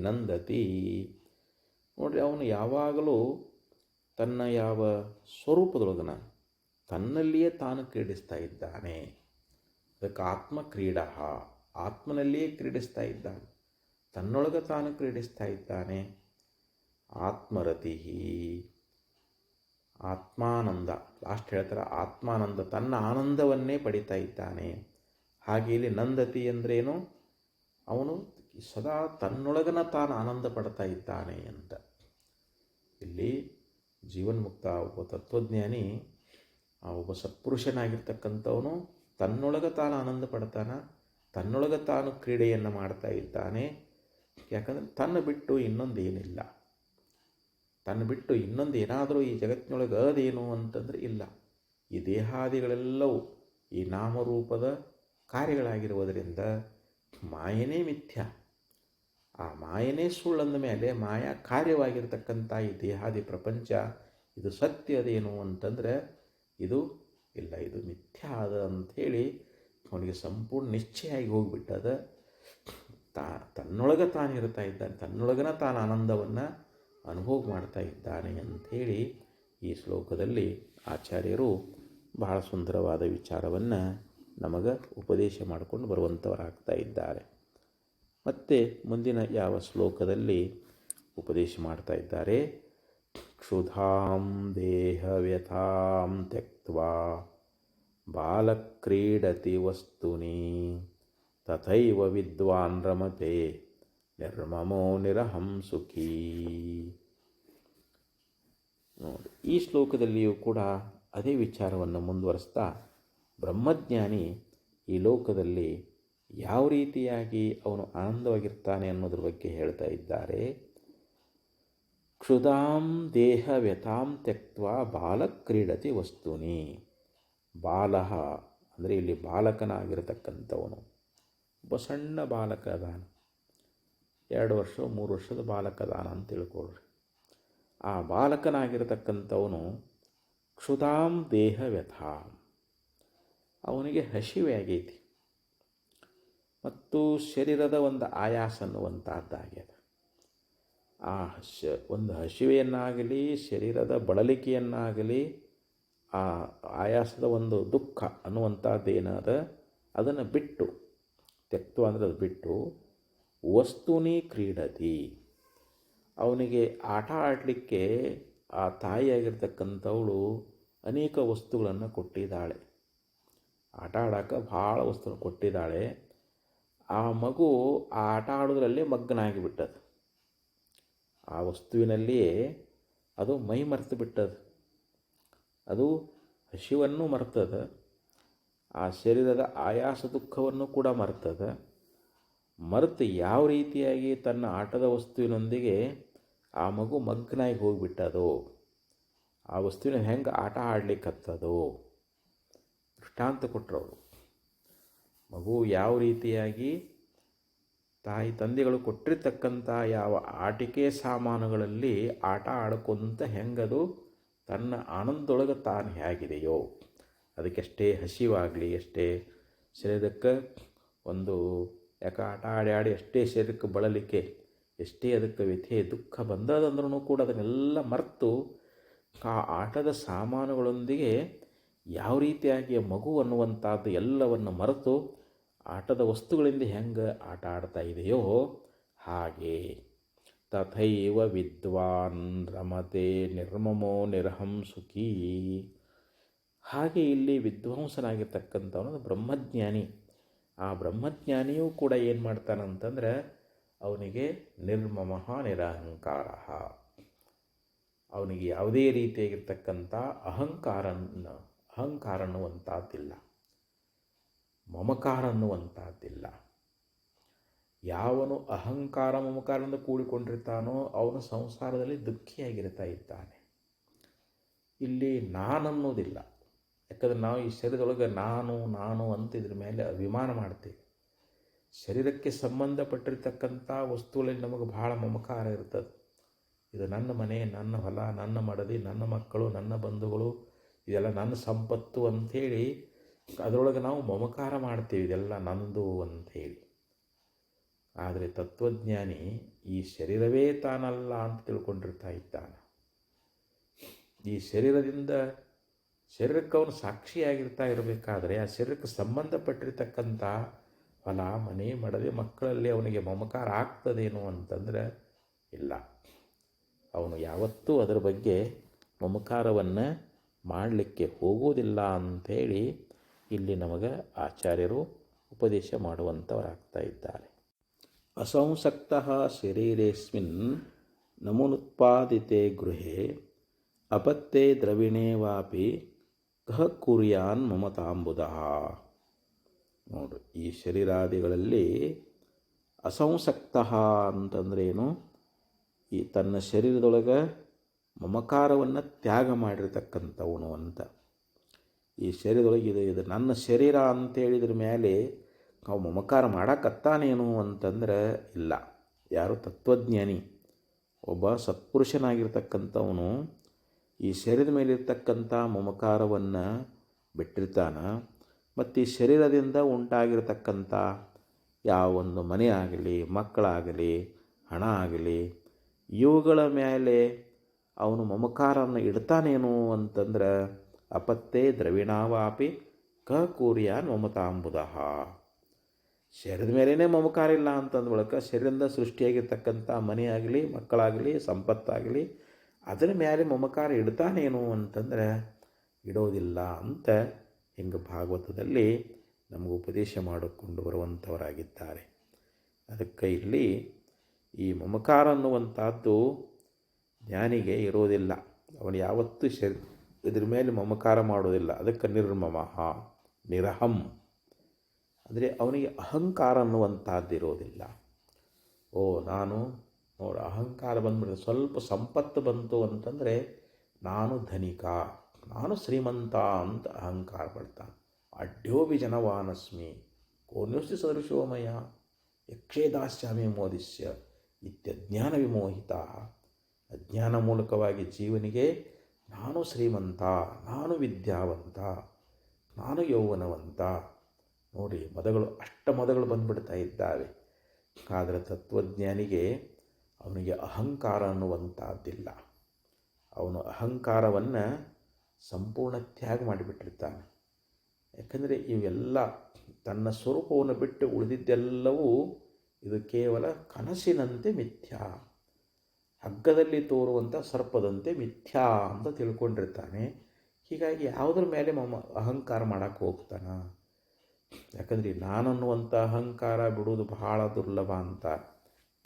ನಂದತಿ. ನೋಡಿರಿ, ಅವನು ಯಾವಾಗಲೂ ತನ್ನ ಯಾವ ಸ್ವರೂಪದೊಳಗನ ತನ್ನಲ್ಲಿಯೇ ತಾನು ಕ್ರೀಡಿಸ್ತಾ ಇದ್ದಾನೆ. ಅದಕ್ಕೆ ಆತ್ಮಕ್ರೀಡ, ಆತ್ಮನಲ್ಲಿಯೇ ಕ್ರೀಡಿಸ್ತಾ ಇದ್ದಾನೆ, ತನ್ನೊಳಗೆ ತಾನು ಕ್ರೀಡಿಸ್ತಾ ಇದ್ದಾನೆ. ಆತ್ಮರತಿ, ಆತ್ಮಾನಂದ, ಲಾಸ್ಟ್ ಹೇಳ್ತಾರೆ ಆತ್ಮಾನಂದ, ತನ್ನ ಆನಂದವನ್ನೇ ಪಡಿತಾ ಇದ್ದಾನೆ. ಹಾಗೆ ಇಲ್ಲಿ ನಂದತಿ ಅಂದ್ರೇನು? ಅವನು ಸದಾ ತನ್ನೊಳಗನ ತಾನು ಆನಂದ ಪಡ್ತಾ ಇದ್ದಾನೆ ಅಂತ. ಇಲ್ಲಿ ಜೀವನ್ಮುಕ್ತ ಒಬ್ಬ ತತ್ವಜ್ಞಾನಿ, ಆ ಒಬ್ಬ ಸತ್ಪುರುಷನಾಗಿರ್ತಕ್ಕಂಥವನು ತನ್ನೊಳಗೆ ತಾನು ಆನಂದ ಪಡ್ತಾನ, ತನ್ನೊಳಗೆ ತಾನು ಕ್ರೀಡೆಯನ್ನು ಮಾಡ್ತಾ ಇದ್ದಾನೆ. ಯಾಕಂದರೆ ತನ್ನ ಬಿಟ್ಟು ಇನ್ನೊಂದು ಏನಿಲ್ಲ, ತನ್ನ ಬಿಟ್ಟು ಇನ್ನೊಂದು ಏನಾದರೂ ಈ ಜಗತ್ತಿನೊಳಗೆ ಅದೇನು ಅಂತಂದರೆ ಇಲ್ಲ. ಈ ದೇಹಾದಿಗಳೆಲ್ಲವೂ ಈ ನಾಮರೂಪದ ಕಾರ್ಯಗಳಾಗಿರುವುದರಿಂದ ಮಾಯನೇ ಮಿಥ್ಯ, ಆ ಮಾಯನೇ ಸುಳ್ಳಂದ ಮೇಲೆ ಮಾಯಾ ಕಾರ್ಯವಾಗಿರ್ತಕ್ಕಂಥ ಈ ದೇಹಾದಿ ಪ್ರಪಂಚ ಇದು ಸತ್ಯ ಅದೇನು ಅಂತಂದರೆ ಇದು ಇಲ್ಲ, ಇದು ಮಿಥ್ಯ ಅದ ಅಂಥೇಳಿ ಅವನಿಗೆ ಸಂಪೂರ್ಣ ನಿಶ್ಚಯ ಆಗಿ ಹೋಗಿಬಿಟ್ಟದ. ತನ್ನೊಳಗೆ ತಾನು ಇರ್ತಾ ಇದ್ದಾನೆ, ತನ್ನೊಳಗನ ತಾನು ಆನಂದವನ್ನು ಅನುಭವ ಮಾಡ್ತಾ ಇದ್ದಾನೆ ಅಂಥೇಳಿ ಈ ಶ್ಲೋಕದಲ್ಲಿ ಆಚಾರ್ಯರು ಬಹಳ ಸುಂದರವಾದ ವಿಚಾರವನ್ನು ನಮಗೆ ಉಪದೇಶ ಮಾಡಿಕೊಂಡು ಬರುವಂಥವರಾಗ್ತಾ ಇದ್ದಾರೆ. ಮತ್ತು ಮುಂದಿನ ಯಾವ ಶ್ಲೋಕದಲ್ಲಿ ಉಪದೇಶ ಮಾಡ್ತಾ ಇದ್ದಾರೆ, ಕ್ಷುಧಾಂ ದೇಹ ವ್ಯಥಾಂ ತ್ಯಕ್ತ್ವಾ ಬಾಲಕ್ರೀಡತಿ ವಸ್ತುನಿ ತಥೈವ ವಿದ್ವಾನ್ ರಮತೆ ನಿರ್ಮಮೋ ನಿರಹಂ ಸುಖೀ. ನೋಡಿ, ಈ ಶ್ಲೋಕದಲ್ಲಿಯೂ ಕೂಡ ಅದೇ ವಿಚಾರವನ್ನು ಮುಂದುವರಿಸ್ತಾ ಬ್ರಹ್ಮಜ್ಞಾನಿ ಈ ಲೋಕದಲ್ಲಿ ಯಾವ ರೀತಿಯಾಗಿ ಅವನು ಆನಂದವಾಗಿರ್ತಾನೆ ಅನ್ನೋದ್ರ ಬಗ್ಗೆ ಹೇಳ್ತಾ ಇದ್ದಾರೆ. ಕ್ಷುಧಾಂ ದೇಹ ವ್ಯಥಾಂ ತ್ಯಕ್ತ್ವಾ ಬಾಲಕ್ರೀಡತಿ ವಸ್ತುನಿ. ಬಾಲಃ ಅಂದರೆ ಇಲ್ಲಿ ಬಾಲಕನಾಗಿರತಕ್ಕಂಥವನು, ಒಬ್ಬ ಸಣ್ಣ ಬಾಲಕ ಅದಾನ, 2 ವರ್ಷ 3 ವರ್ಷದ ಬಾಲಕ ಅದಾನ ಅಂತ ತಿಳ್ಕೊಳ್ರಿ. ಆ ಬಾಲಕನಾಗಿರತಕ್ಕಂಥವನು ಕ್ಷುಧಾಂ ದೇಹ ವ್ಯಥಾಂ, ಅವನಿಗೆ ಹಸಿವೆ ಆಗೈತಿ ಮತ್ತು ಶರೀರದ ಒಂದು ಆಯಾಸ ಅನ್ನುವಂಥದ್ದಾಗ್ಯದ. ಆ ಒಂದು ಹಸಿವೆಯನ್ನಾಗಲಿ ಶರೀರದ ಬಳಲಿಕೆಯನ್ನಾಗಲಿ ಆ ಆಯಾಸದ ಒಂದು ದುಃಖ ಅನ್ನುವಂಥದ್ದೇನಾದ ಅದನ್ನು ಬಿಟ್ಟು, ತ್ಯಕ್ತ ಅಂದರೆ ಅದು ಬಿಟ್ಟು, ವಸ್ತುನಿ ಕ್ರೀಡತಿ, ಅವನಿಗೆ ಆಟ ಆಡಲಿಕ್ಕೆ ಆ ತಾಯಿಯಾಗಿರ್ತಕ್ಕಂಥವಳು ಅನೇಕ ವಸ್ತುಗಳನ್ನು ಕೊಟ್ಟಿದ್ದಾಳೆ. ಆಟ ಆಡೋಕ್ಕೆ ಭಾಳ ವಸ್ತುಗಳನ್ನು ಕೊಟ್ಟಿದ್ದಾಳೆ. ಆ ಮಗು ಆ ಆಟ ಆಡೋದ್ರಲ್ಲೇ ಮಗ್ನಾಗಿಬಿಟ್ಟದು. ಆ ವಸ್ತುವಿನಲ್ಲಿಯೇ ಅದು ಮೈ ಮರೆತು ಬಿಟ್ಟದು. ಅದು ಹಸಿವನ್ನು ಮರ್ತದ, ಆ ಶರೀರದ ಆಯಾಸ ದುಃಖವನ್ನು ಕೂಡ ಮರ್ತದ. ಮರೆತು ಯಾವ ರೀತಿಯಾಗಿ ತನ್ನ ಆಟದ ವಸ್ತುವಿನೊಂದಿಗೆ ಆ ಮಗು ಮಗ್ನಾಗಿ ಹೋಗಿಬಿಟ್ಟದೋ, ಆ ವಸ್ತುವಿನ ಹೆಂಗೆ ಆಟ ಆಡಲಿಕ್ಕತ್ತದೋ ದೃಷ್ಟಾಂತ ಕೊಟ್ಟರು ಅವರು. ಮಗು ಯಾವ ರೀತಿಯಾಗಿ ತಾಯಿ ತಂದೆಗಳು ಕೊಟ್ಟಿರ್ತಕ್ಕಂಥ ಯಾವ ಆಟಿಕೆ ಸಾಮಾನುಗಳಲ್ಲಿ ಆಟ ಆಡ್ಕೊಂತ ಹೆಂಗದು ತನ್ನ ಆನಂದದೊಳಗೆ ತಾನು ಹೇಗಿದೆಯೋ, ಅದಕ್ಕೆಷ್ಟೇ ಹಸಿವಾಗಲಿ, ಎಷ್ಟೇ ಶರೀರಕ್ಕೆ ಒಂದು ಯಾಕೆ ಆಟ ಆಡಿ ಆಡಿ ಎಷ್ಟೇ ಶರೀರಕ್ಕೆ ಬಳಲಿಕೆ, ಎಷ್ಟೇ ಅದಕ್ಕೆ ವ್ಯಥೆ ದುಃಖ ಬಂದದಂದ್ರೂ ಕೂಡ ಅದನ್ನೆಲ್ಲ ಮರೆತು ಆ ಆಟದ ಸಾಮಾನುಗಳೊಂದಿಗೆ ಯಾವ ರೀತಿಯಾಗಿ ಮಗು ಅನ್ನುವಂಥದ್ದು ಎಲ್ಲವನ್ನು ಮರೆತು ಆಟದ ವಸ್ತುಗಳಿಂದ ಹೆಂಗೆ ಆಟ ಆಡ್ತಾ ಇದೆಯೋ ಹಾಗೆ ತಥೈವ ವಿದ್ವಾನ್ ರಮತೆ ನಿರ್ಮಮೋ ನಿರಹಂ ಸುಖೀ. ಹಾಗೆ ಇಲ್ಲಿ ವಿದ್ವಾಂಸನಾಗಿರ್ತಕ್ಕಂಥವನು ಬ್ರಹ್ಮಜ್ಞಾನಿ. ಆ ಬ್ರಹ್ಮಜ್ಞಾನಿಯೂ ಕೂಡ ಏನು ಮಾಡ್ತಾನಂತಂದ್ರೆ ಅವನಿಗೆ ನಿರ್ಮಮಃ ನಿರಹಂಕಾರ, ಅವನಿಗೆ ಯಾವುದೇ ರೀತಿಯಾಗಿರ್ತಕ್ಕಂಥ ಅಹಂಕಾರ ಅನ್ನುವಂಥದ್ದಿಲ್ಲ, ಮಮಕಾರ ಅನ್ನುವಂಥದ್ದಿಲ್ಲ. ಯಾವನು ಅಹಂಕಾರ ಮಮಕಾರದಿಂದ ಕೂಡಿಕೊಂಡಿರ್ತಾನೋ ಅವನು ಸಂಸಾರದಲ್ಲಿ ದುಃಖಿಯಾಗಿರ್ತಾ ಇದ್ದಾನೆ. ಇಲ್ಲಿ ನಾನನ್ನೋದಿಲ್ಲ. ಯಾಕಂದರೆ ನಾವು ಈ ಶರೀರದೊಳಗೆ ನಾನು ಅಂತ ಇದ್ರ ಮೇಲೆ ಅಭಿಮಾನ ಮಾಡ್ತೀವಿ. ಶರೀರಕ್ಕೆ ಸಂಬಂಧಪಟ್ಟಿರ್ತಕ್ಕಂಥ ವಸ್ತುಗಳಲ್ಲಿ ನಮಗೆ ಬಹಳ ಮಮಕಾರ ಇರ್ತದೆ. ಇದು ನನ್ನ ಮನೆ, ನನ್ನ ಹೊಲ, ನನ್ನ ಮಡದಿ, ನನ್ನ ಮಕ್ಕಳು, ನನ್ನ ಬಂಧುಗಳು, ಇದೆಲ್ಲ ನನ್ನ ಸಂಪತ್ತು ಅಂಥೇಳಿ ಅದರೊಳಗೆ ನಾವು ಮಮಕಾರ ಮಾಡ್ತೀವಿ, ಇದೆಲ್ಲ ನಂದು ಅಂಥೇಳಿ. ಆದರೆ ತತ್ವಜ್ಞಾನಿ ಈ ಶರೀರವೇ ತಾನಲ್ಲ ಅಂತ ತಿಳ್ಕೊಂಡಿರ್ತಾ ಇದ್ದಾನೆ. ಈ ಶರೀರಕ್ಕೆ ಅವನು ಸಾಕ್ಷಿಯಾಗಿರ್ತಾ ಇರಬೇಕಾದ್ರೆ ಆ ಶರೀರಕ್ಕೆ ಸಂಬಂಧಪಟ್ಟಿರ್ತಕ್ಕಂಥ ಹೊಲ, ಮನೆ, ಮಡದೆ, ಮಕ್ಕಳಲ್ಲಿ ಅವನಿಗೆ ಮಮಕಾರ ಆಗ್ತದೇನೋ ಅಂತಂದರೆ ಇಲ್ಲ. ಅವನು ಯಾವತ್ತೂ ಅದರ ಬಗ್ಗೆ ಮಮಕಾರವನ್ನು ಮಾಡಲಿಕ್ಕೆ ಹೋಗೋದಿಲ್ಲ ಅಂಥೇಳಿ ಇಲ್ಲಿ ನಮಗೆ ಆಚಾರ್ಯರು ಉಪದೇಶ ಮಾಡುವಂಥವರಾಗ್ತಾ ಇದ್ದಾರೆ. ಅಸಂಸಕ್ತಃ ಶರೀರೇಸ್ಮಿನ್ ನಮುನುತ್ಪಾದಿತೆ ಗೃಹೆ ಅಪತ್ಯೆ ದ್ರವಿಣೇ ವಾಪಿ ಕಹ ಕುರ್ಯಾನ್ ಮಮತಾಂಬುದಃ. ನೋಡು, ಈ ಶರೀರಾದಿಗಳಲ್ಲಿ ಅಸಂಸಕ್ತಃ ಅಂತಂದ್ರೇನು, ಈ ತನ್ನ ಶರೀರದೊಳಗೆ ಮಮಕಾರವನ್ನು ತ್ಯಾಗ ಮಾಡಿರ್ತಕ್ಕಂಥವನು ಅಂತ. ಈ ಶರೀರದೊಳಗೆ ಇದು ನನ್ನ ಶರೀರ ಅಂತೇಳಿದ್ರ ಮೇಲೆ ನಾವು ಮಮಕಾರ ಮಾಡಕತ್ತಾನೇನು ಅಂತಂದ್ರೆ ಇಲ್ಲ. ಯಾರು ತತ್ವಜ್ಞಾನಿ, ಒಬ್ಬ ಸತ್ಪುರುಷನಾಗಿರ್ತಕ್ಕಂಥವನು ಈ ಶರೀರದ ಮೇಲಿರ್ತಕ್ಕಂಥ ಮಮಕಾರವನ್ನು ಬಿಟ್ಟಿರ್ತಾನೆ. ಮತ್ತು ಈ ಶರೀರದಿಂದ ಉಂಟಾಗಿರತಕ್ಕಂಥ ಯಾವೊಂದು ಮನೆ ಆಗಲಿ, ಮಕ್ಕಳಾಗಲಿ, ಹಣ ಆಗಲಿ, ಇವುಗಳ ಮೇಲೆ ಅವನು ಮಮಕಾರವನ್ನು ಇಡ್ತಾನೇನು ಅಂತಂದ್ರೆ ಅಪತ್ತೇ ದ್ರವಿಣಾವಾಪಿ ಕ ಕೂರ್ಯಾನ್ ಮಮತಾಂಬುದ. ಶರೀರದ ಮೇಲೇ ಮಮಕಾರ ಇಲ್ಲ ಅಂತಂದ ಬಳಿಕ ಶರೀರದಿಂದ ಸೃಷ್ಟಿಯಾಗಿರ್ತಕ್ಕಂಥ ಮನೆಯಾಗಲಿ, ಮಕ್ಕಳಾಗಲಿ, ಸಂಪತ್ತಾಗಲಿ ಅದರ ಮೇಲೆ ಮಮಕಾರ ಇಡ್ತಾನೇನು ಅಂತಂದರೆ ಇಡೋದಿಲ್ಲ ಅಂತ ಹಿಂಗೆ ಭಾಗವತದಲ್ಲಿ ನಮಗೆ ಉಪದೇಶ ಮಾಡಿಕೊಂಡು ಬರುವಂಥವರಾಗಿದ್ದಾರೆ. ಅದಕ್ಕೆ ಇಲ್ಲಿ ಈ ಮಮಕಾರ ಅನ್ನುವಂಥದ್ದು ಜ್ಞಾನಿಗೆ ಇರೋದಿಲ್ಲ. ಅವನು ಯಾವತ್ತೂ ಇದ್ರ ಮೇಲೆ ಮಮಕಾರ ಮಾಡೋದಿಲ್ಲ. ಅದಕ್ಕೆ ನಿರ್ಮಮಃ, ನಿರಹಂ ಅಂದರೆ ಅವನಿಗೆ ಅಹಂಕಾರ ಅನ್ನುವಂಥದ್ದು ಇರೋದಿಲ್ಲ. ನಾನು ನೋಡು ಅಹಂಕಾರ ಬಂದ್ಬಿಡ್ತದೆ. ಸ್ವಲ್ಪ ಸಂಪತ್ತು ಬಂತು ಅಂತಂದರೆ ನಾನು ಧನಿಕ, ನಾನು ಶ್ರೀಮಂತ ಅಂತ ಅಹಂಕಾರ ಪಡ್ತಾನೆ. ಅಡ್ಯೋಭಿ ಜನವಾನಸ್ಮಿ ಕೋನ್ಯೋಸ್ತಿ ಸದೃಶೋಮಯ ಯಕ್ಷೇದಾಸ್ಯಾಮಿ ಮೋದಿಸ್ಯ ಇತ್ಯಜ್ಞಾನ ವಿಮೋಹಿತ. ಅಜ್ಞಾನ ಮೂಲಕವಾಗಿ ಜೀವನಿಗೆ ನಾನು ಶ್ರೀಮಂತ, ನಾನು ವಿದ್ಯಾವಂತ, ನಾನು ಯೌವನವಂತ ನೋಡಿ ಮದಗಳು ಮದಗಳು ಬಂದ್ಬಿಡ್ತಾ ಇದ್ದಾವೆ. ಆದರೆ ತತ್ವಜ್ಞಾನಿಗೆ ಅವನಿಗೆ ಅಹಂಕಾರ ಅನ್ನುವಂಥದ್ದಿಲ್ಲ. ಅವನು ಅಹಂಕಾರವನ್ನು ಸಂಪೂರ್ಣ ತ್ಯಾಗ ಮಾಡಿಬಿಟ್ಟಿರ್ತಾನೆ. ಯಾಕಂದರೆ ಇವೆಲ್ಲ ತನ್ನ ಸ್ವರೂಪವನ್ನು ಬಿಟ್ಟು ಉಳಿದಿದ್ದೆಲ್ಲವೂ ಇದು ಕೇವಲ ಕನಸಿನಂತೆ ಮಿಥ್ಯಾ, ಹಗ್ಗದಲ್ಲಿ ತೋರುವಂಥ ಸರ್ಪದಂತೆ ಮಿಥ್ಯಾ ಅಂತ ತಿಳ್ಕೊಂಡಿರ್ತಾನೆ. ಹೀಗಾಗಿ ಯಾವುದ್ರ ಮೇಲೆ ಅಹಂಕಾರ ಮಾಡೋಕ್ಕೆ ಹೋಗ್ತಾನೆ. ಯಾಕಂದರೆ ನಾನನ್ನುವಂಥ ಅಹಂಕಾರ ಬಿಡುವುದು ಬಹಳ ದುರ್ಲಭ ಅಂತ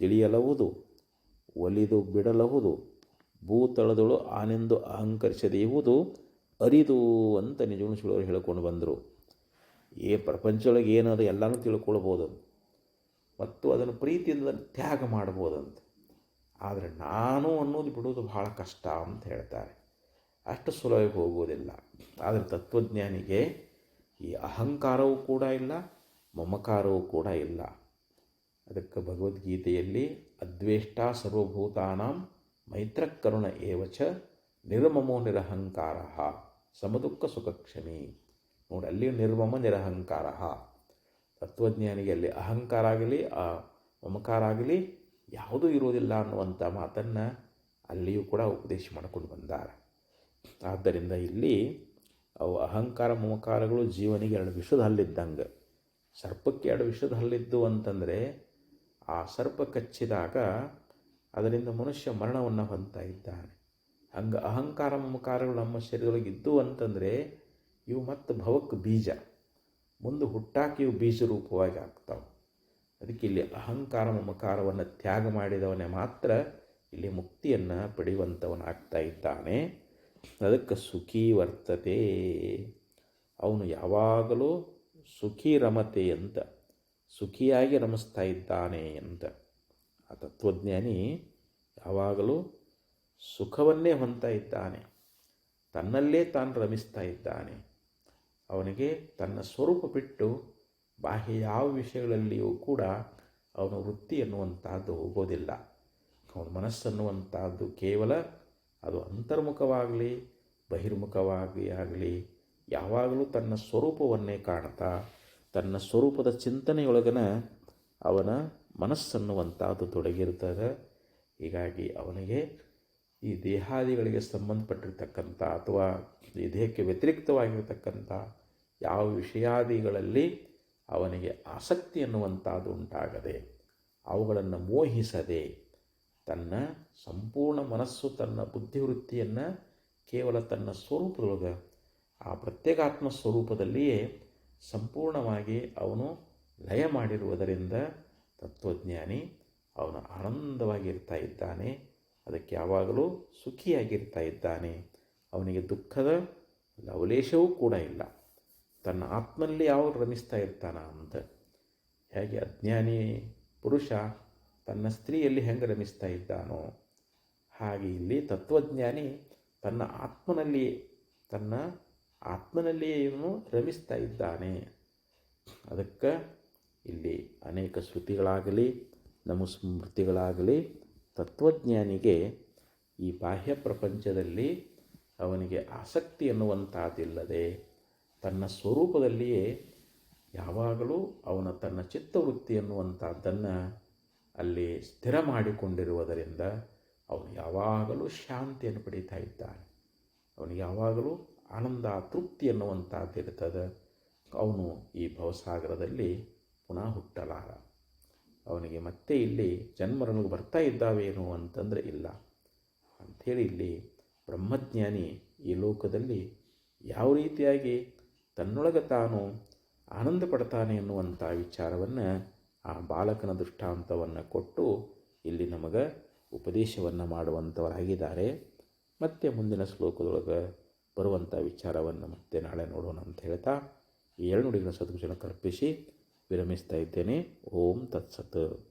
ತಿಳಿಯಲಹುದು, ಒಲಿದು ಬಿಡಲಹುದು, ಭೂತಳದಳು ಆನೆಂದು ಅಹಂಕರಿಸದೆಯುವುದು ಅರಿದು ಅಂತ ನಿಜಗುಣಶೀಲರು ಹೇಳ್ಕೊಂಡು ಬಂದರು. ಪ್ರಪಂಚದೊಳಗೆ ಏನದು ಎಲ್ಲನೂ ತಿಳ್ಕೊಳ್ಬೋದು ಮತ್ತು ಅದನ್ನು ಪ್ರೀತಿಯಿಂದ ತ್ಯಾಗ ಮಾಡ್ಬೋದಂತ. ಆದರೆ ನಾನು ಅನ್ನೋದು ಬಿಡೋದು ಭಾಳ ಕಷ್ಟ ಅಂತ ಹೇಳ್ತಾರೆ. ಅಷ್ಟು ಸುಲಭವಾಗಿ ಹೋಗೋದಿಲ್ಲ. ಆದರೆ ತತ್ವಜ್ಞಾನಿಗೆ ಈ ಅಹಂಕಾರವೂ ಕೂಡ ಇಲ್ಲ, ಮಮಕಾರವೂ ಕೂಡ ಇಲ್ಲ. ಅದಕ್ಕೆ ಭಗವದ್ಗೀತೆಯಲ್ಲಿ ಅದ್ವೇಷ್ಟ ಸರ್ವಭೂತಾನಾಂ ಮೈತ್ರಕರುಣ ಏವಚ ನಿರ್ಮಮೋ ನಿರಹಂಕಾರ ಸಮದುಃಖ ಸುಖಕ್ಷಮಿ. ನೋಡಿ ಅಲ್ಲಿ ನಿರ್ಮಮ ನಿರಹಂಕಾರ. ತತ್ವಜ್ಞಾನಿಗೆ ಅಲ್ಲಿ ಅಹಂಕಾರ ಆಗಲಿ ಮಮಕಾರ ಆಗಲಿ ಯಾವುದೂ ಇರೋದಿಲ್ಲ ಅನ್ನುವಂಥ ಮಾತನ್ನು ಅಲ್ಲಿಯೂ ಕೂಡ ಉಪದೇಶ ಮಾಡಿಕೊಂಡು ಬಂದಾರೆ. ಆದ್ದರಿಂದ ಇಲ್ಲಿ ಅವು ಅಹಂಕಾರ ಮಮಕಾರಗಳು ಜೀವನಿಗೆ 2 ವಿಷದ ಹಲ್ಲಿದ್ದಂಗೆ. ಸರ್ಪಕ್ಕೆ 2 ವಿಷದ ಹಲ್ಲಿದ್ದು ಅಂತಂದರೆ ಆ ಸರ್ಪ ಕಚ್ಚಿದಾಗ ಅದರಿಂದ ಮನುಷ್ಯ ಮರಣವನ್ನು ಹೊಂದ್ತಾ ಇದ್ದಾನೆ. ಹಂಗೆ ಅಹಂಕಾರ ಮಮಕಾರಗಳು ನಮ್ಮ ಶರೀರದೊಳಗಿದ್ದು ಅಂತಂದರೆ ಇವು ಮತ್ತು ಭವಕ್ಕೆ ಬೀಜ, ಮುಂದೆ ಹುಟ್ಟಾಕಿ ಇವು ಬೀಜ ರೂಪವಾಗಿ ಆಗ್ತಾವೆ. ಅದಕ್ಕೆ ಇಲ್ಲಿ ಅಹಂಕಾರ ಮಮಕಾರವನ್ನು ತ್ಯಾಗ ಮಾಡಿದವನೇ ಮಾತ್ರ ಇಲ್ಲಿ ಮುಕ್ತಿಯನ್ನು ಪಡೆಯುವಂಥವನಾಗ್ತಾ ಇದ್ದಾನೆ. ಅದಕ್ಕೆ ಸುಖಿ ವರ್ತತೆ, ಅವನು ಯಾವಾಗಲೂ ಸುಖಿ ರಮತೆ ಅಂತ, ಸುಖಿಯಾಗಿ ರಮಿಸ್ತಾ ಇದ್ದಾನೆ ಅಂತ. ಆ ತತ್ವಜ್ಞಾನಿ ಯಾವಾಗಲೂ ಸುಖವನ್ನೇ ಹೊಂದ್ತಾ ಇದ್ದಾನೆ, ತನ್ನಲ್ಲೇ ತಾನು ರಮಿಸ್ತಾ ಇದ್ದಾನೆ. ಅವನಿಗೆ ತನ್ನ ಸ್ವರೂಪ ಬಿಟ್ಟು ಬಾಹ್ಯ ಯಾವ ವಿಷಯಗಳಲ್ಲಿಯೂ ಕೂಡ ಅವನ ವೃತ್ತಿ ಅನ್ನುವಂಥದ್ದು ಹೋಗೋದಿಲ್ಲ. ಅವನ ಮನಸ್ಸನ್ನುವಂಥದ್ದು ಕೇವಲ ಅದು ಅಂತರ್ಮುಖವಾಗಲಿ ಬಹಿರ್ಮುಖವಾಗಿ ಆಗಲಿ ಯಾವಾಗಲೂ ತನ್ನ ಸ್ವರೂಪವನ್ನೇ ಕಾಣ್ತಾ ತನ್ನ ಸ್ವರೂಪದ ಚಿಂತನೆಯೊಳಗನ ಅವನ ಮನಸ್ಸನ್ನುವಂಥದ್ದು ತೊಡಗಿರ್ತದೆ. ಹೀಗಾಗಿ ಅವನಿಗೆ ಈ ದೇಹಾದಿಗಳಿಗೆ ಸಂಬಂಧಪಟ್ಟಿರ್ತಕ್ಕಂಥ ಅಥವಾ ಈ ದೇಹಕ್ಕೆ ವ್ಯತಿರಿಕ್ತವಾಗಿರ್ತಕ್ಕಂಥ ಯಾವ ವಿಷಯಾದಿಗಳಲ್ಲಿ ಅವನಿಗೆ ಆಸಕ್ತಿ ಅನ್ನುವಂಥದ್ದು ಉಂಟಾಗದೆ, ಅವುಗಳನ್ನು ಮೋಹಿಸದೆ ತನ್ನ ಸಂಪೂರ್ಣ ಮನಸ್ಸು ತನ್ನ ಬುದ್ಧಿವೃತ್ತಿಯನ್ನು ಕೇವಲ ತನ್ನ ಸ್ವರೂಪದೊಳಗೆ ಆ ಪ್ರತ್ಯೇಕಾತ್ಮ ಸ್ವರೂಪದಲ್ಲಿಯೇ ಸಂಪೂರ್ಣವಾಗಿ ಅವನು ಲಯ ಮಾಡಿರುವುದರಿಂದ ತತ್ವಜ್ಞಾನಿ ಅವನು ಆನಂದವಾಗಿರ್ತಾ ಇದ್ದಾನೆ. ಅದಕ್ಕೆ ಯಾವಾಗಲೂ ಸುಖಿಯಾಗಿರ್ತಾ ಇದ್ದಾನೆ. ಅವನಿಗೆ ದುಃಖದ ಲವಲೇಶವೂ ಕೂಡ ಇಲ್ಲ. ತನ್ನ ಆತ್ಮನಲ್ಲಿ ಯಾವಾಗ ರಮಿಸ್ತಾ ಇರ್ತಾನ ಅಂತ. ಹೇಗೆ ಅಜ್ಞಾನಿ ಪುರುಷ ತನ್ನ ಸ್ತ್ರೀಯಲ್ಲಿ ಹೆಂಗೆ ರಮಿಸ್ತಾ ಇದ್ದಾನೋ ಹಾಗೆ ಇಲ್ಲಿ ತತ್ವಜ್ಞಾನಿ ತನ್ನ ಆತ್ಮನಲ್ಲಿಯೇ ಇವನು ರಮಿಸ್ತಾ ಇದ್ದಾನೆ. ಅದಕ್ಕೆ ಇಲ್ಲಿ ಅನೇಕ ಶ್ರುತಿಗಳಾಗಲಿ ನಮ್ಮ ಸ್ಮೃತಿಗಳಾಗಲಿ ತತ್ವಜ್ಞಾನಿಗೆ ಈ ಬಾಹ್ಯ ಪ್ರಪಂಚದಲ್ಲಿ ಅವನಿಗೆ ಆಸಕ್ತಿ ಅನ್ನುವಂಥದ್ದಿಲ್ಲದೆ ತನ್ನ ಸ್ವರೂಪದಲ್ಲಿಯೇ ಯಾವಾಗಲೂ ಅವನ ತನ್ನ ಚಿತ್ತವೃತ್ತಿ ಎನ್ನುವಂಥದ್ದನ್ನು ಅಲ್ಲಿ ಸ್ಥಿರ ಮಾಡಿಕೊಂಡಿರುವುದರಿಂದ ಅವನು ಯಾವಾಗಲೂ ಶಾಂತಿಯನ್ನು ಪಡೀತಾ ಇದ್ದಾನೆ. ಅವನಿಗೆ ಯಾವಾಗಲೂ ಆನಂದ ತೃಪ್ತಿ ಎನ್ನುವಂಥದ್ದು ಇರ್ತದೆ. ಅವನು ಈ ಭವಸಾಗರದಲ್ಲಿ ಪುನಃ ಹುಟ್ಟಲಾರ. ಅವನಿಗೆ ಮತ್ತೆ ಇಲ್ಲಿ ಜನ್ಮರನು ಬರ್ತಾ ಇದ್ದಾವೇನು ಅಂತಂದರೆ ಇಲ್ಲ ಅಂಥೇಳಿ ಇಲ್ಲಿ ಬ್ರಹ್ಮಜ್ಞಾನಿ ಈ ಲೋಕದಲ್ಲಿ ಯಾವ ರೀತಿಯಾಗಿ ತನ್ನೊಳಗೆ ತಾನು ಆನಂದ ಪಡ್ತಾನೆ ಎನ್ನುವಂಥ ವಿಚಾರವನ್ನು ಆ ಬಾಲಕನ ದೃಷ್ಟಾಂತವನ್ನು ಕೊಟ್ಟು ಇಲ್ಲಿ ನಮಗೆ ಉಪದೇಶವನ್ನು ಮಾಡುವಂಥವರಾಗಿದ್ದಾರೆ. ಮತ್ತೆ ಮುಂದಿನ ಶ್ಲೋಕದೊಳಗೆ ಬರುವಂಥ ವಿಚಾರವನ್ನು ಮತ್ತೆ ನಾಳೆ ನೋಡೋಣ ಅಂತ ಹೇಳ್ತಾ ಈ ಎರಡು ನುಡಿಗಳ ಸದ್ಗುಣವನ್ನು ಕಲ್ಪಿಸಿ ವಿರಮಿಸ್ತಾ ಇದ್ದೇನೆ. ಓಂ ತತ್ಸತ್.